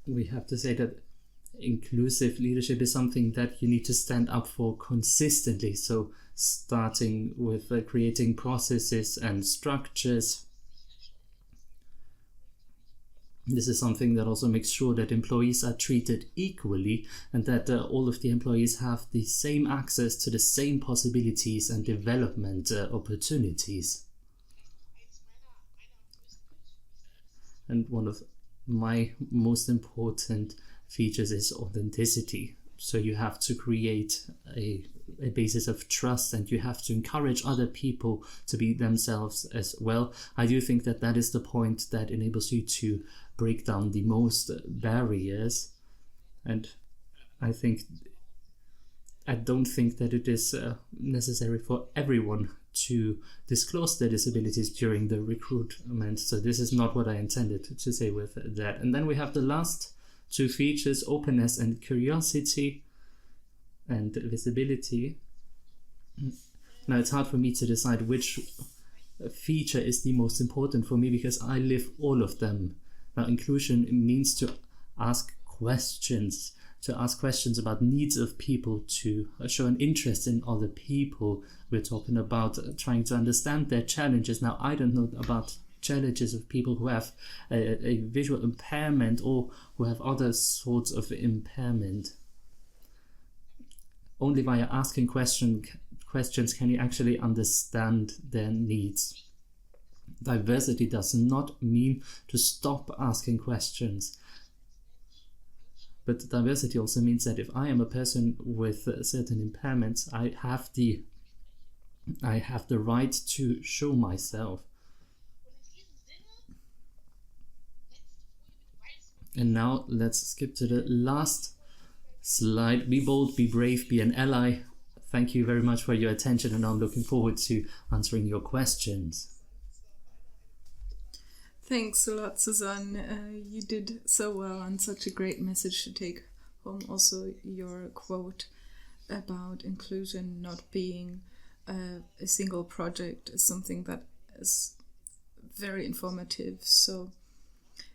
we have to say that inclusive leadership is something that you need to stand up for consistently. So starting with creating processes and structures. This is something that also makes sure that employees are treated equally and that all of the employees have the same access to the same possibilities and development opportunities. And one of my most important features is authenticity. So you have to create a basis of trust, and you have to encourage other people to be themselves as well. I do think that that is the point that enables you to break down the most barriers. And I don't think that it is necessary for everyone to disclose their disabilities during the recruitment. So this is not what I intended to say with that. And then we have the last two features, openness and curiosity and visibility. Now it's hard for me to decide which feature is the most important for me because I live all of them. Now inclusion means to ask questions about needs of people, to show an interest in other people. We're talking about trying to understand their challenges. Now, I don't know about challenges of people who have a visual impairment or who have other sorts of impairment. Only via asking questions can you actually understand their needs. Diversity does not mean to stop asking questions. But diversity also means that if I am a person with certain impairments, I have the right to show myself. And now let's skip to the last slide. Be bold, be brave, be an ally. Thank you very much for your attention, and I'm looking forward to answering your questions. Thanks a lot, Suzanne. You did so well, and such a great message to take home. Also, your quote about inclusion not being a single project is something that is very informative. So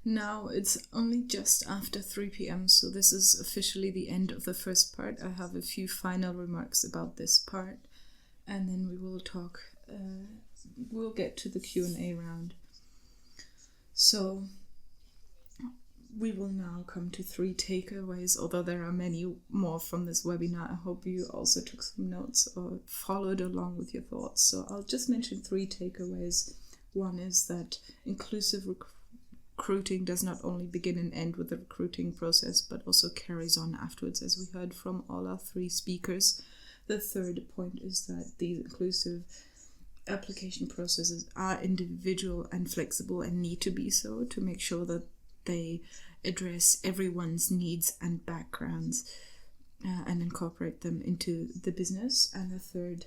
now it's only just after 3 p.m, so this is officially the end of the first part. I have a few final remarks about this part, and then we will talk, we'll get to the Q&A round. So we will now come to 3 takeaways, although there are many more from this webinar. I hope you also took some notes or followed along with your thoughts. So I'll just mention 3 takeaways. One is that inclusive recruiting does not only begin and end with the recruiting process, but also carries on afterwards, as we heard from all our 3 speakers. The third point is that the inclusive application processes are individual and flexible and need to be so, to make sure that they address everyone's needs and backgrounds and incorporate them into the business. And the third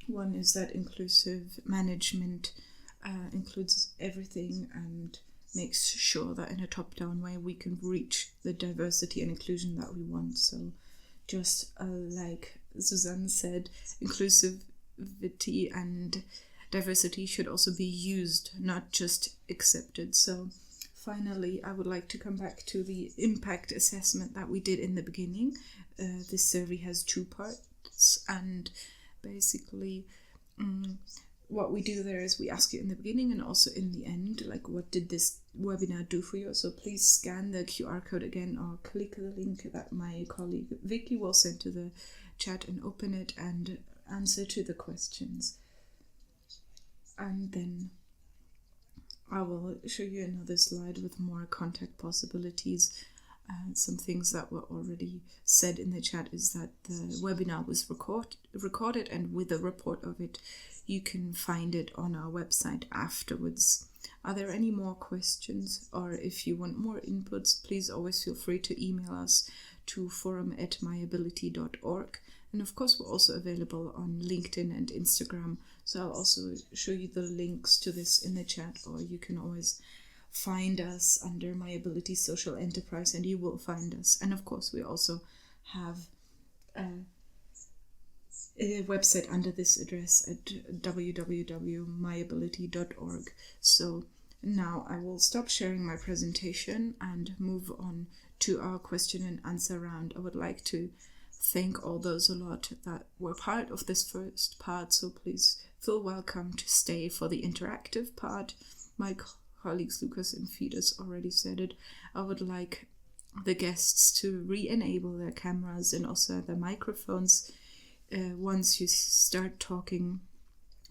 one is that inclusive management includes everything and makes sure that in a top-down way we can reach the diversity and inclusion that we want. So just like Suzanne said, inclusivity and diversity should also be used, not just accepted. So finally, I would like to come back to the impact assessment that we did in the beginning. This survey has 2 parts, and basically what we do there is we ask you in the beginning and also in the end, like, what did this webinar do for you? So please scan the QR code again or click the link that my colleague Vicky will send to the chat and open it and answer to the questions. And then I will show you another slide with more contact possibilities. Some things that were already said in the chat is that the webinar was recorded, and with a report of it, you can find it on our website afterwards. Are there any more questions, or if you want more inputs, please always feel free to email us to forum@myability.org. And of course, we're also available on LinkedIn and Instagram. So I'll also show you the links to this in the chat, or you can always find us under myAbility Social Enterprise and you will find us. And of course, we also have a website under this address at www.myability.org. So now I will stop sharing my presentation and move on to our question and answer round. I would like to thank all those a lot that were part of this first part, so please feel welcome to stay for the interactive part. My colleagues Lucas and Fides already said it. I would like the guests to re-enable their cameras and also their microphones once you start talking.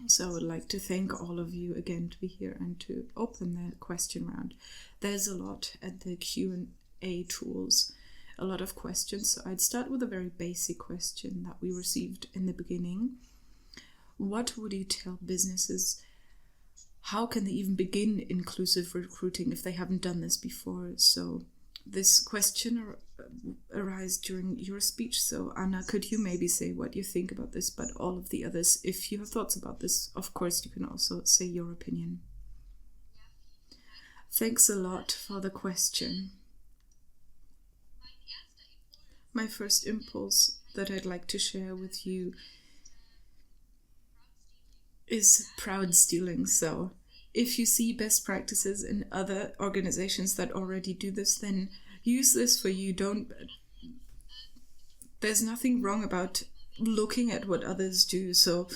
So I would like to thank all of you again to be here and to open the question round. There's a lot at the Q&A tools, a lot of questions. So I'd start with a very basic question that we received in the beginning. What would you tell businesses? How can they even begin inclusive recruiting if they haven't done this before? So this question arises during your speech. So Anna, could you maybe say what you think about this? But all of the others, if you have thoughts about this, of course, you can also say your opinion. Thanks a lot for the question. My first impulse that I'd like to share with you is proud stealing. So if you see best practices in other organizations that already do this, then use this for you. There's nothing wrong about looking at what others do. So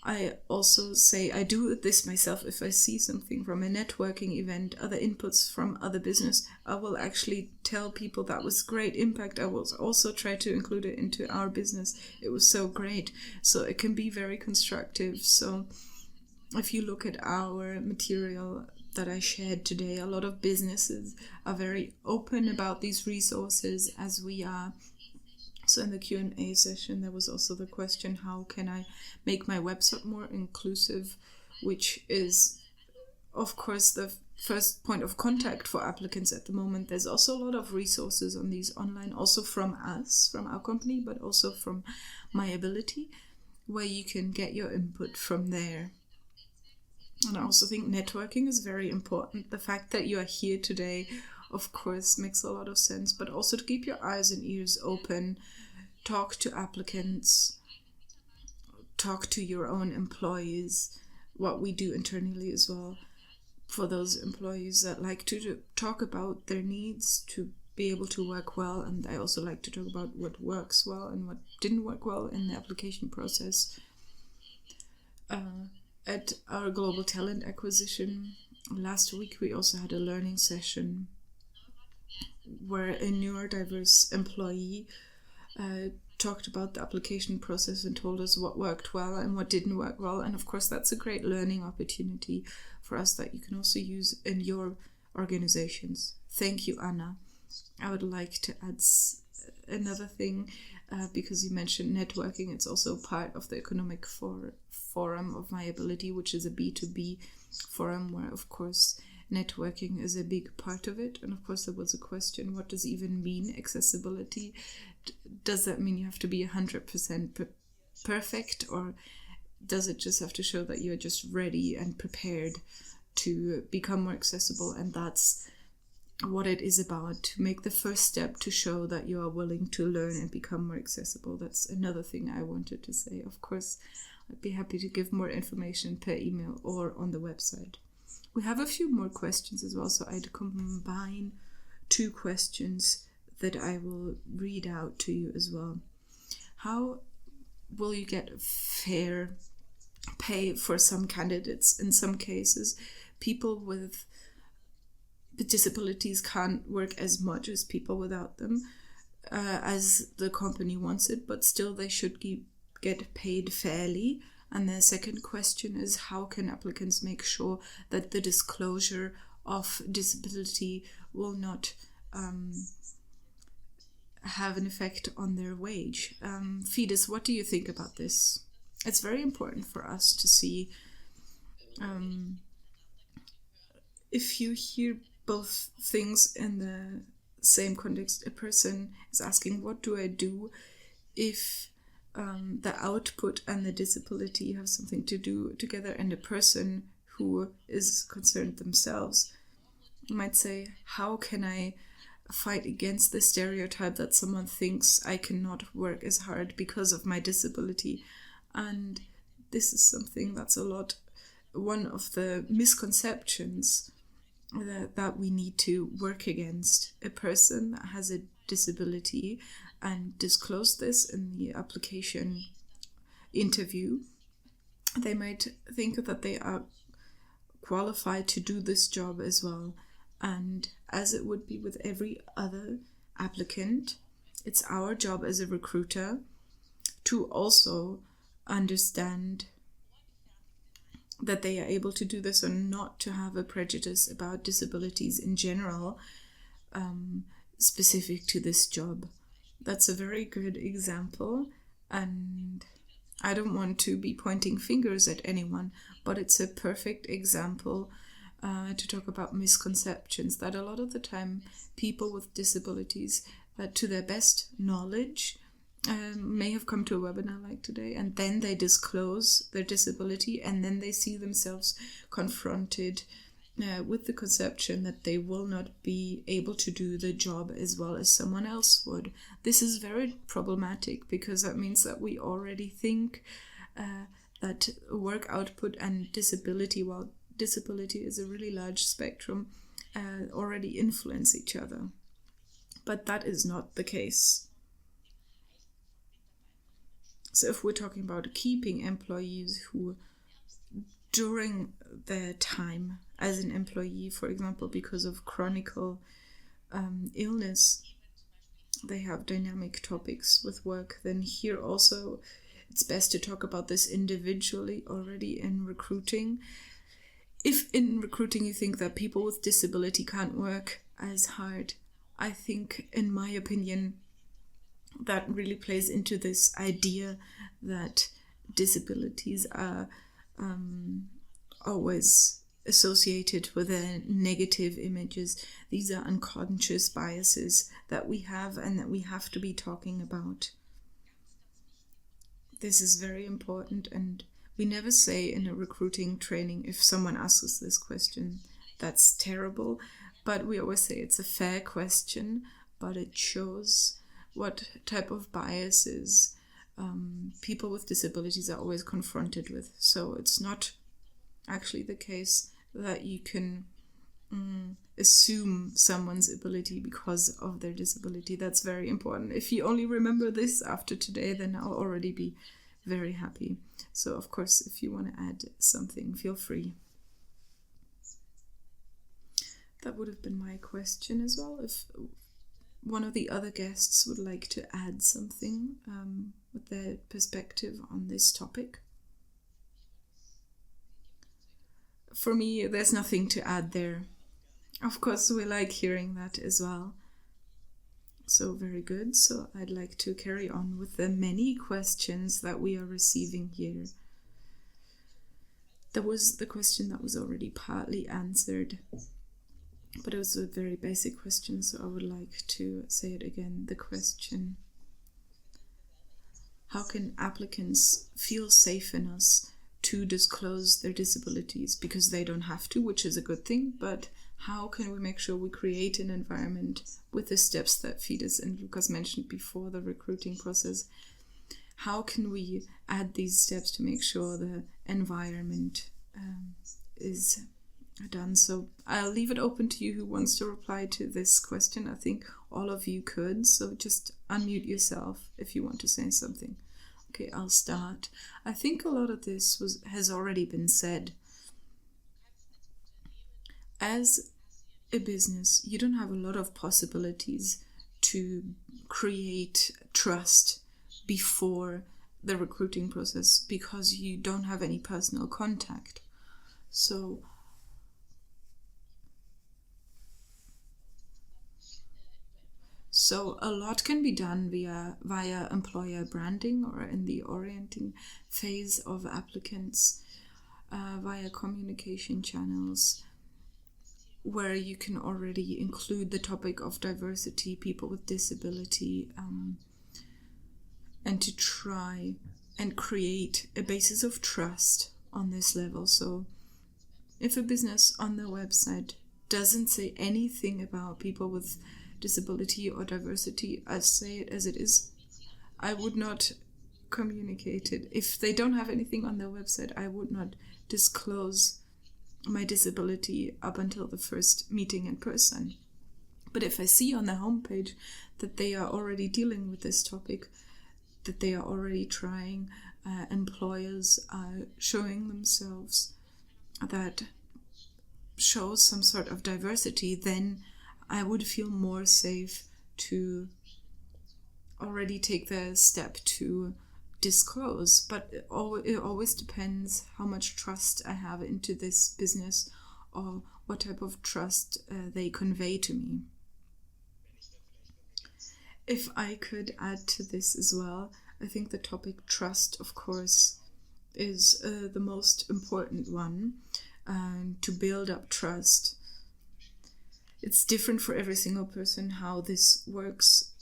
I also say I do this myself. If I see something from a networking event, other inputs from other business, I will actually tell people that was great impact. I will also try to include it into our business. It was so great. So it can be very constructive. So if you look at our material that I shared today, a lot of businesses are very open about these resources as we are. So in the Q&A session, there was also the question, how can I make my website more inclusive, which is, of course, the first point of contact for applicants at the moment. There's also a lot of resources on these online, also from us, from our company, but also from myAbility, where you can get your input from there. And I also think networking is very important. The fact that you are here today, of course, makes a lot of sense, but also to keep your eyes and ears open, talk to applicants, talk to your own employees, what we do internally as well, for those employees that like to talk about their needs to be able to work well. And I also like to talk about what works well and what didn't work well in the application process. At our global talent acquisition last week, we also had a learning session where a neurodiverse employee talked about the application process and told us what worked well and what didn't work well. And of course, that's a great learning opportunity for us that you can also use in your organizations. Thank you, Anna. I would like to add another thing, because you mentioned networking. It's also part of the economic forum of myAbility, which is a B2B forum where, of course, networking is a big part of it. And of course, there was a question, what does even mean accessibility? Does that mean you have to be 100% perfect, or does it just have to show that you're just ready and prepared to become more accessible? And that's what it is about, to make the first step to show that you are willing to learn and become more accessible. That's another thing I wanted to say. Of course, I'd be happy to give more information per email or on the website. We have a few more questions as well, so I'd combine two questions that I will read out to you as well. How will you get fair pay for some candidates? In some cases, people with disabilities can't work as much as people without them, as the company wants it, but still they should get paid fairly. And the second question is, how can applicants make sure that the disclosure of disability will not have an effect on their wage? Fides, what do you think about this? It's very important for us to see, if you hear both things in the same context. A person is asking, what do I do if the output and the disability have something to do together, and a person who is concerned themselves might say, how can I fight against the stereotype that someone thinks I cannot work as hard because of my disability? And this is something that's one of the misconceptions that we need to work against. A person that has a disability and disclose this in the application interview, they might think that they are qualified to do this job as well. And as it would be with every other applicant, it's our job as a recruiter to also understand that they are able to do this, or not to have a prejudice about disabilities in general, specific to this job. That's a very good example, and I don't want to be pointing fingers at anyone, but it's a perfect example to talk about misconceptions, that a lot of the time people with disabilities, to their best knowledge, may have come to a webinar like today, and then they disclose their disability, and then they see themselves confronted with the conception that they will not be able to do the job as well as someone else would. This is very problematic, because that means that we already think that work output and disability, well, disability is a really large spectrum, already influence each other. But that is not the case. So if we're talking about keeping employees who, during their time as an employee, for example, because of chronic illness, they have dynamic topics with work, then here also it's best to talk about this individually already in recruiting. If in recruiting you think that people with disability can't work as hard, I think, in my opinion, that really plays into this idea that disabilities are always associated with their negative images. These are unconscious biases that we have and that we have to be talking about. This is very important, and we never say in a recruiting training, if someone asks us this question, that's terrible, but we always say it's a fair question, but it shows what type of biases people with disabilities are always confronted with. So it's not actually the case that you can assume someone's ability because of their disability. That's very important. If you only remember this after today, then I'll already be very happy. So of course, if you want to add something, feel free. That would have been my question as well. If one of the other guests would like to add something with their perspective on this topic. For me, there's nothing to add there. Of course, we like hearing that as well. So very good. So I'd like to carry on with the many questions that we are receiving here. There was the question that was already partly answered, but it was a very basic question, so I would like to say it again. The question: how can applicants feel safe in us to disclose their disabilities? Because they don't have to, which is a good thing, but how can we make sure we create an environment with the steps that Fides and Lucas mentioned before the recruiting process? How can we add these steps to make sure the environment is done? So I'll leave it open to you who wants to reply to this question. I think all of you could, so just unmute yourself if you want to say something. Okay, I'll start. I think a lot of this has already been said. As a business, you don't have a lot of possibilities to create trust before the recruiting process because you don't have any personal contact. So a lot can be done via employer branding or in the orienting phase of applicants, via communication channels, where you can already include the topic of diversity, people with disability, and to try and create a basis of trust on this level. So if a business on their website doesn't say anything about people with disability or diversity, I say it as it is, I would not communicate it. If they don't have anything on their website, I would not disclose my disability up until the first meeting in person. But if I see on the homepage that they are already dealing with this topic, that they are already trying, employers are showing themselves that shows some sort of diversity, then I would feel more safe to already take the step to disclose. But it always depends how much trust I have into this business, or what type of trust they convey to me. If I could add to this as well, I think the topic trust, of course, is the most important one, to build up trust. It's different for every single person how this works.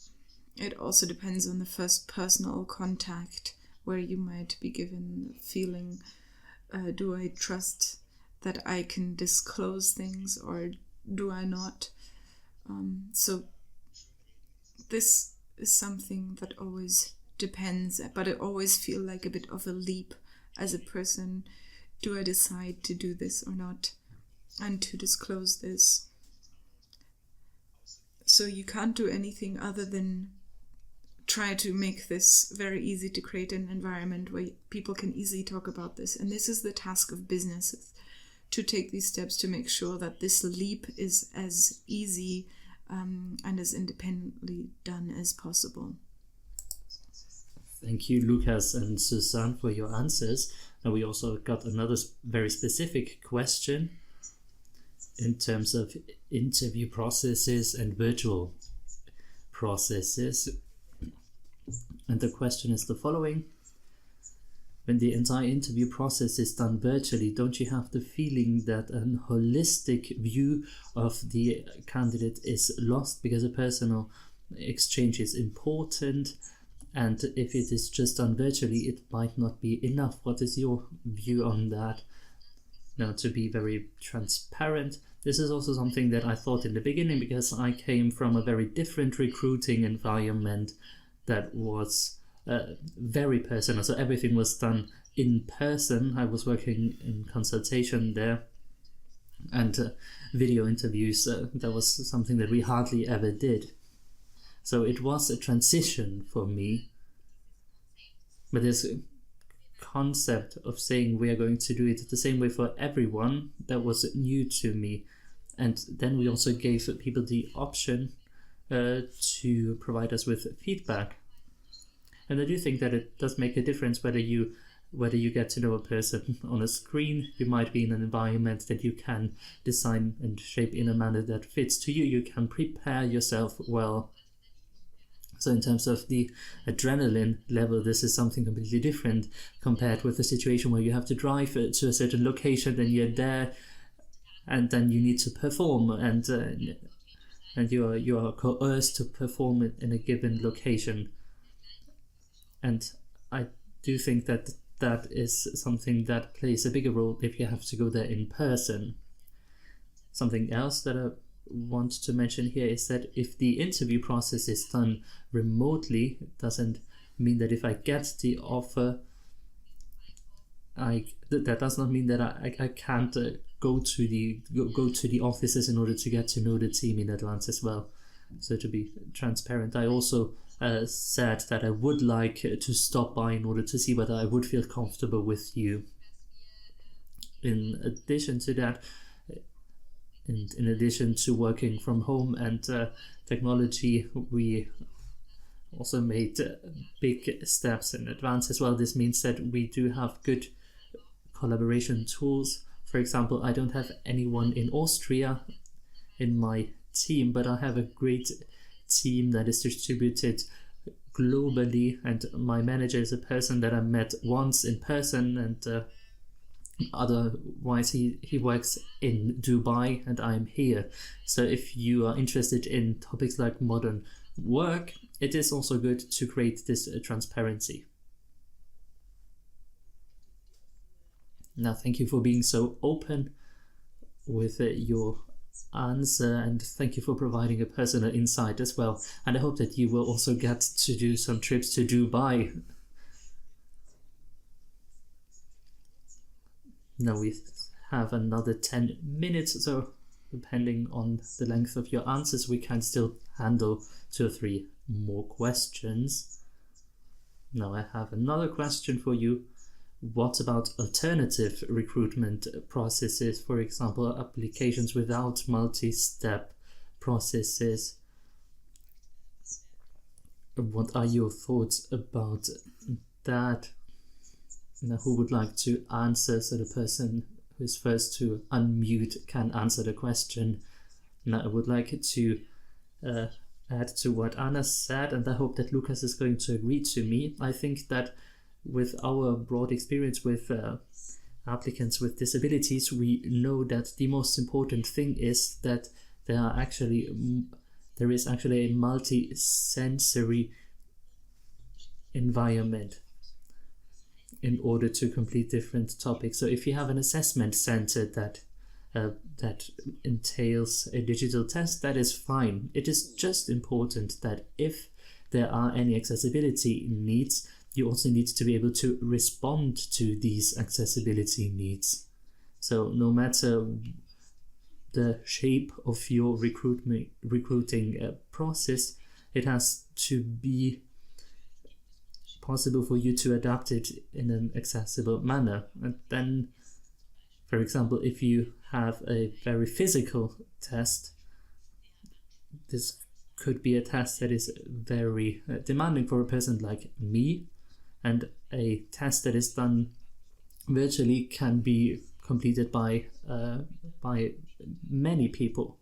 It also depends on the first personal contact, where you might be given the feeling, do I trust that I can disclose things, or do I not? So this is something that always depends, but I always feel like a bit of a leap as a person. Do I decide to do this or not, and to disclose this? So you can't do anything other than try to make this very easy, to create an environment where people can easily talk about this. And this is the task of businesses, to take these steps to make sure that this leap is as easy and as independently done as possible. Thank you, Lucas and Suzanne, for your answers. And we also got another very specific question in terms of interview processes and virtual processes. And the question is the following: when the entire interview process is done virtually, don't you have the feeling that a holistic view of the candidate is lost, because a personal exchange is important? And if it is just done virtually, it might not be enough. What is your view on that? Now, to be very transparent, this is also something that I thought in the beginning, because I came from a very different recruiting environment that was very personal. So everything was done in person. I was working in consultation there, and video interviews, that was something that we hardly ever did. So it was a transition for me. But this concept of saying we are going to do it the same way for everyone, that was new to me. And then we also gave people the option to provide us with feedback. And I do think that it does make a difference whether you get to know a person on a screen. You might be in an environment that you can design and shape in a manner that fits to you. You can prepare yourself well. So in terms of the adrenaline level, this is something completely different compared with the situation where you have to drive to a certain location, then you're there, and then you need to perform, and you are coerced to perform in a given location. And I do think that that is something that plays a bigger role if you have to go there in person. Something else that I want to mention here is that if the interview process is done remotely, it doesn't mean that if I get the offer, that does not mean that I can't go to the offices in order to get to know the team in advance as well. So to be transparent, I also said that I would like to stop by in order to see whether I would feel comfortable with you. In addition to that, and in addition to working from home and technology, we also made big steps in advance as well. This means that we do have good collaboration tools. For example, I don't have anyone in Austria in my team, but I have a great team that is distributed globally, and my manager is a person that I met once in person, and otherwise he works in Dubai and I'm here. So if you are interested in topics like modern work, it is also good to create this transparency. Now, thank you for being so open with your answer, and thank you for providing a personal insight as well. And I hope that you will also get to do some trips to Dubai. Now we have another 10 minutes, so depending on the length of your answers, we can still handle 2 or 3 more questions. Now I have another question for you. What about alternative recruitment processes, for example, applications without multi-step processes? What are your thoughts about that? Now, who would like to answer? So the person who is first to unmute can answer the question. Now, I would like to add to what Anna said, and I hope that Lucas is going to agree to me. I think that with our broad experience with applicants with disabilities, we know that the most important thing is that there is actually a multi-sensory environment in order to complete different topics. So if you have an assessment center that entails a digital test, that is fine. It is just important that if there are any accessibility needs, you also need to be able to respond to these accessibility needs. So no matter the shape of your recruiting process, it has to be possible for you to adapt it in an accessible manner. And then, for example, if you have a very physical test, this could be a test that is very demanding for a person like me, and a test that is done virtually can be completed by many people.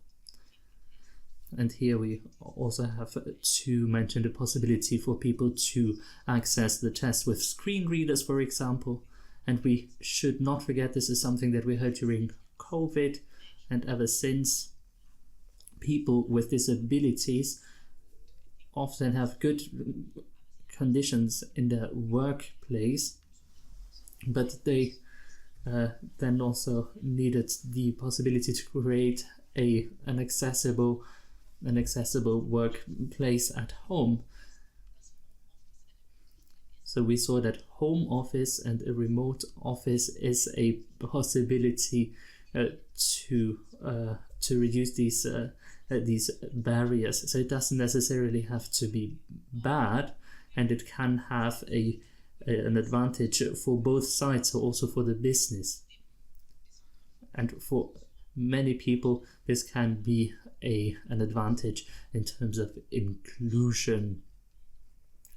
And here we also have to mention the possibility for people to access the test with screen readers, for example. And we should not forget, this is something that we heard during COVID, and ever since, people with disabilities often have good conditions in their workplace, but they then also needed the possibility to create an accessible workplace at home. So we saw that home office and a remote office is a possibility to reduce these barriers. So it doesn't necessarily have to be bad, and it can have an advantage for both sides, so also for the business. And for many people, this can be an advantage in terms of inclusion.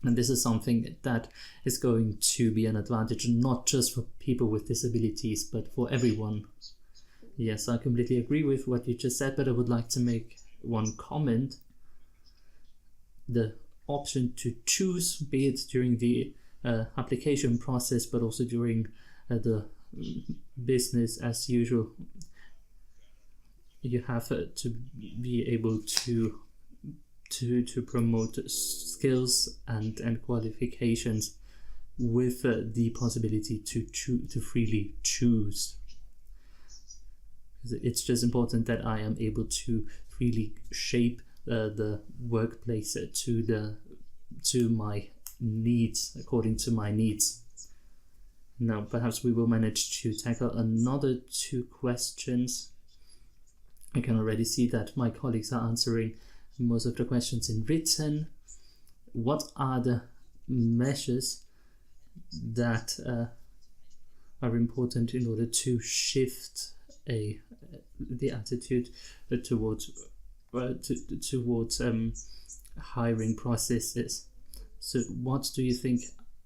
And this is something that is going to be an advantage not just for people with disabilities, but for everyone. Yes, I completely agree with what you just said, but I would like to make one comment. The option to choose, be it during the application process, but also during the business as usual, you have to be able to promote skills and qualifications with the possibility to freely choose. It's just important that I am able to freely shape the workplace to my needs, according to my needs. Now, perhaps we will manage to tackle another 2 questions. I can already see that my colleagues are answering most of the questions in written. What are the measures that are important in order to shift the attitude towards hiring processes? So what do you think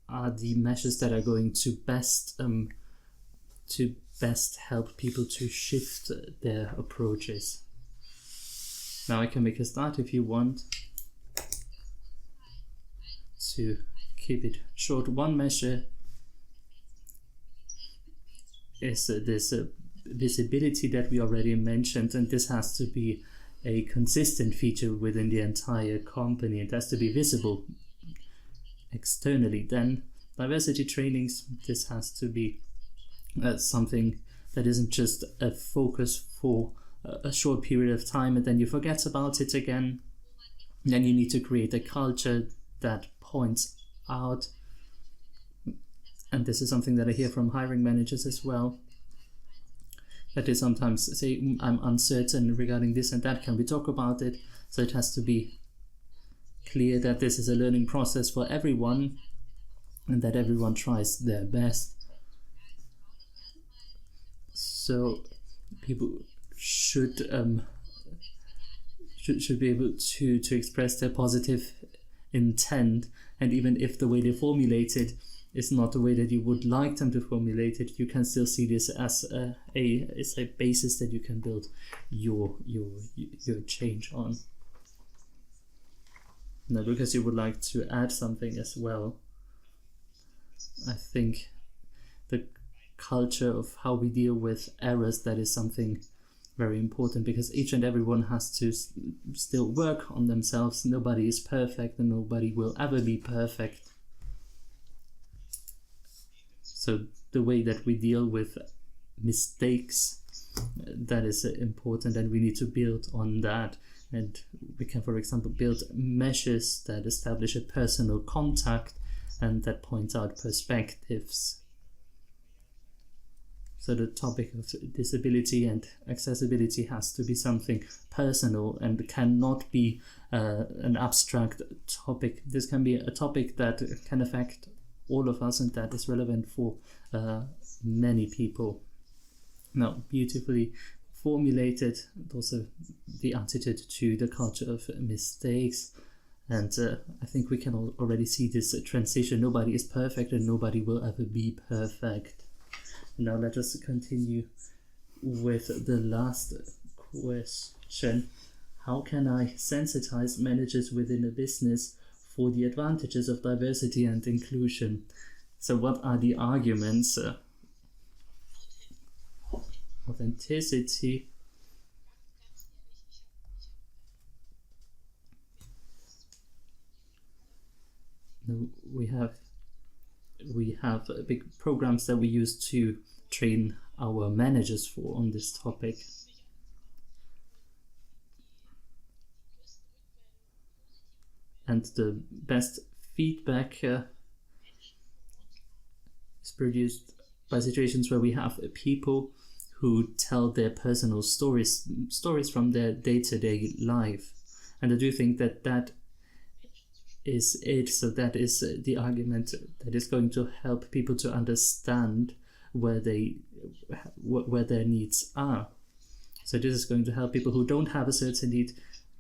are the measures that are going to best help people to shift their approaches? Now I can make a start if you want to keep it short. One measure is this visibility that we already mentioned, and this has to be a consistent feature within the entire company. It has to be visible externally. Then diversity trainings, this has to be something that isn't just a focus for a short period of time and then you forget about it again. Then you need to create a culture that points out, and this is something that I hear from hiring managers as well. that they sometimes say, I'm uncertain regarding this and that, can we talk about it? So it has to be clear that this is a learning process for everyone and that everyone tries their best. So people should be able to express their positive intent, and even if the way they formulate it is not the way that you would like them to formulate it, you can still see this as a basis that you can build your change on. Now, because you would like to add something as well, I think the culture of how we deal with errors, that is something very important, because each and everyone has to still work on themselves. Nobody is perfect and nobody will ever be perfect. So the way that we deal with mistakes, that is important, and we need to build on that. And we can, for example, build measures that establish a personal contact and that point out perspectives. So the topic of disability and accessibility has to be something personal and cannot be an abstract topic. This can be a topic that can affect all of us and that is relevant for many people. Now, beautifully formulated, and also the attitude to the culture of mistakes. And I think we can already see this transition. Nobody is perfect and nobody will ever be perfect. Now let us continue with the last question. How can I sensitize managers within a business for the advantages of diversity and inclusion? So what are the arguments? Authenticity. We have big programs that we use to train our managers for on this topic. And the best feedback is produced by situations where we have people who tell their personal stories from their day-to-day life. And I do think that that is it. So that is the argument that is going to help people to understand where their needs are. So this is going to help people who don't have a certain need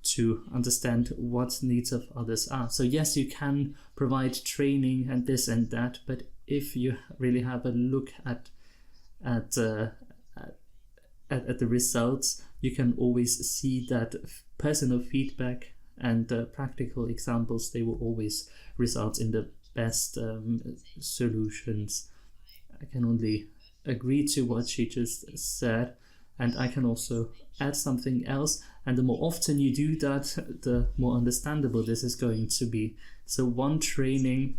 to understand what needs of others are. So yes, you can provide training and this and that, but if you really have a look at the results, you can always see that personal feedback and practical examples, they will always result in the best solutions. I can only agree to what she just said, and I can also add something else. And the more often you do that, the more understandable this is going to be. So one training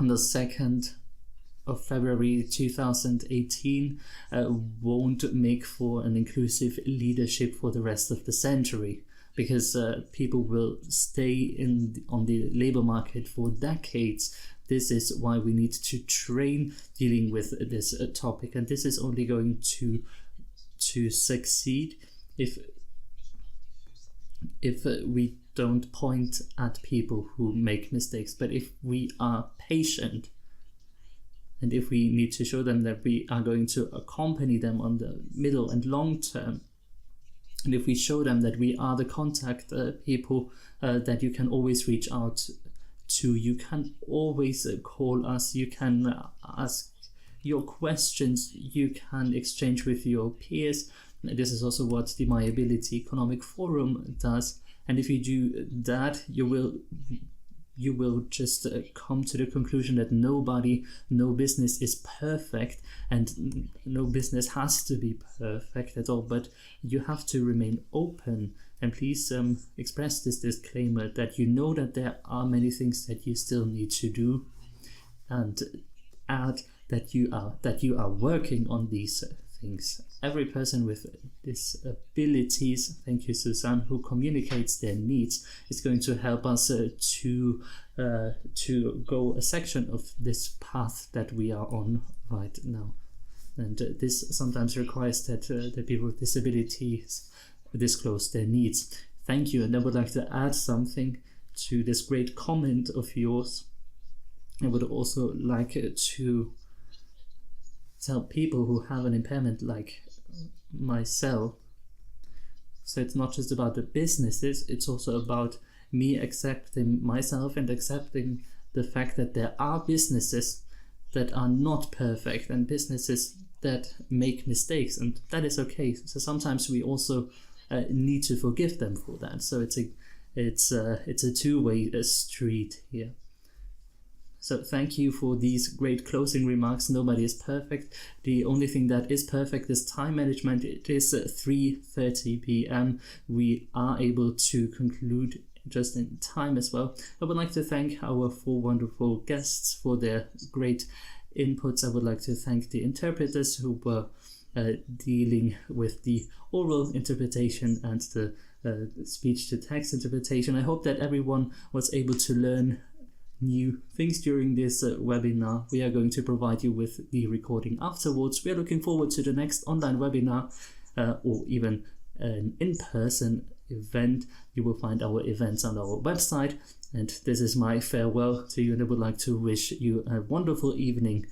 on the 2nd of February 2018 won't make for an inclusive leadership for the rest of the century, because people will stay on the labor market for decades. This is why we need to train dealing with this topic, and this is only going to succeed if we don't point at people who make mistakes, but if we are patient. And if we need to show them that we are going to accompany them on the middle and long term, and if we show them that we are the contact people that you can always reach out to, you can always call us, you can ask your questions, you can exchange with your peers. This is also what the myAbility Economic Forum does. And if you do that, you will just come to the conclusion that no business is perfect, and no business has to be perfect at all, but you have to remain open. And please express this disclaimer that you know that there are many things that you still need to do, and add that you are working on these things. Every person with disabilities, thank you Susanne, who communicates their needs, is going to help us to go a section of this path that we are on right now. And this sometimes requires that the people with disabilities disclose their needs. Thank you. And I would like to add something to this great comment of yours. I would also like to tell people who have an impairment like myself. So it's not just about the businesses, it's also about me accepting myself and accepting the fact that there are businesses that are not perfect and businesses that make mistakes, and that is okay. So sometimes we also need to forgive them for that. So it's a two-way street here. So thank you for these great closing remarks. Nobody is perfect. The only thing that is perfect is time management. It is 3:30 p.m. We are able to conclude just in time as well. I would like to thank our 4 wonderful guests for their great inputs. I would like to thank the interpreters who were dealing with the oral interpretation and the speech-to-text interpretation. I hope that everyone was able to learn new things during this webinar. We are going to provide you with the recording afterwards. We are looking forward to the next online webinar or even an in-person event. You will find our events on our website. And this is my farewell to you, and I would like to wish you a wonderful evening.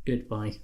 Goodbye.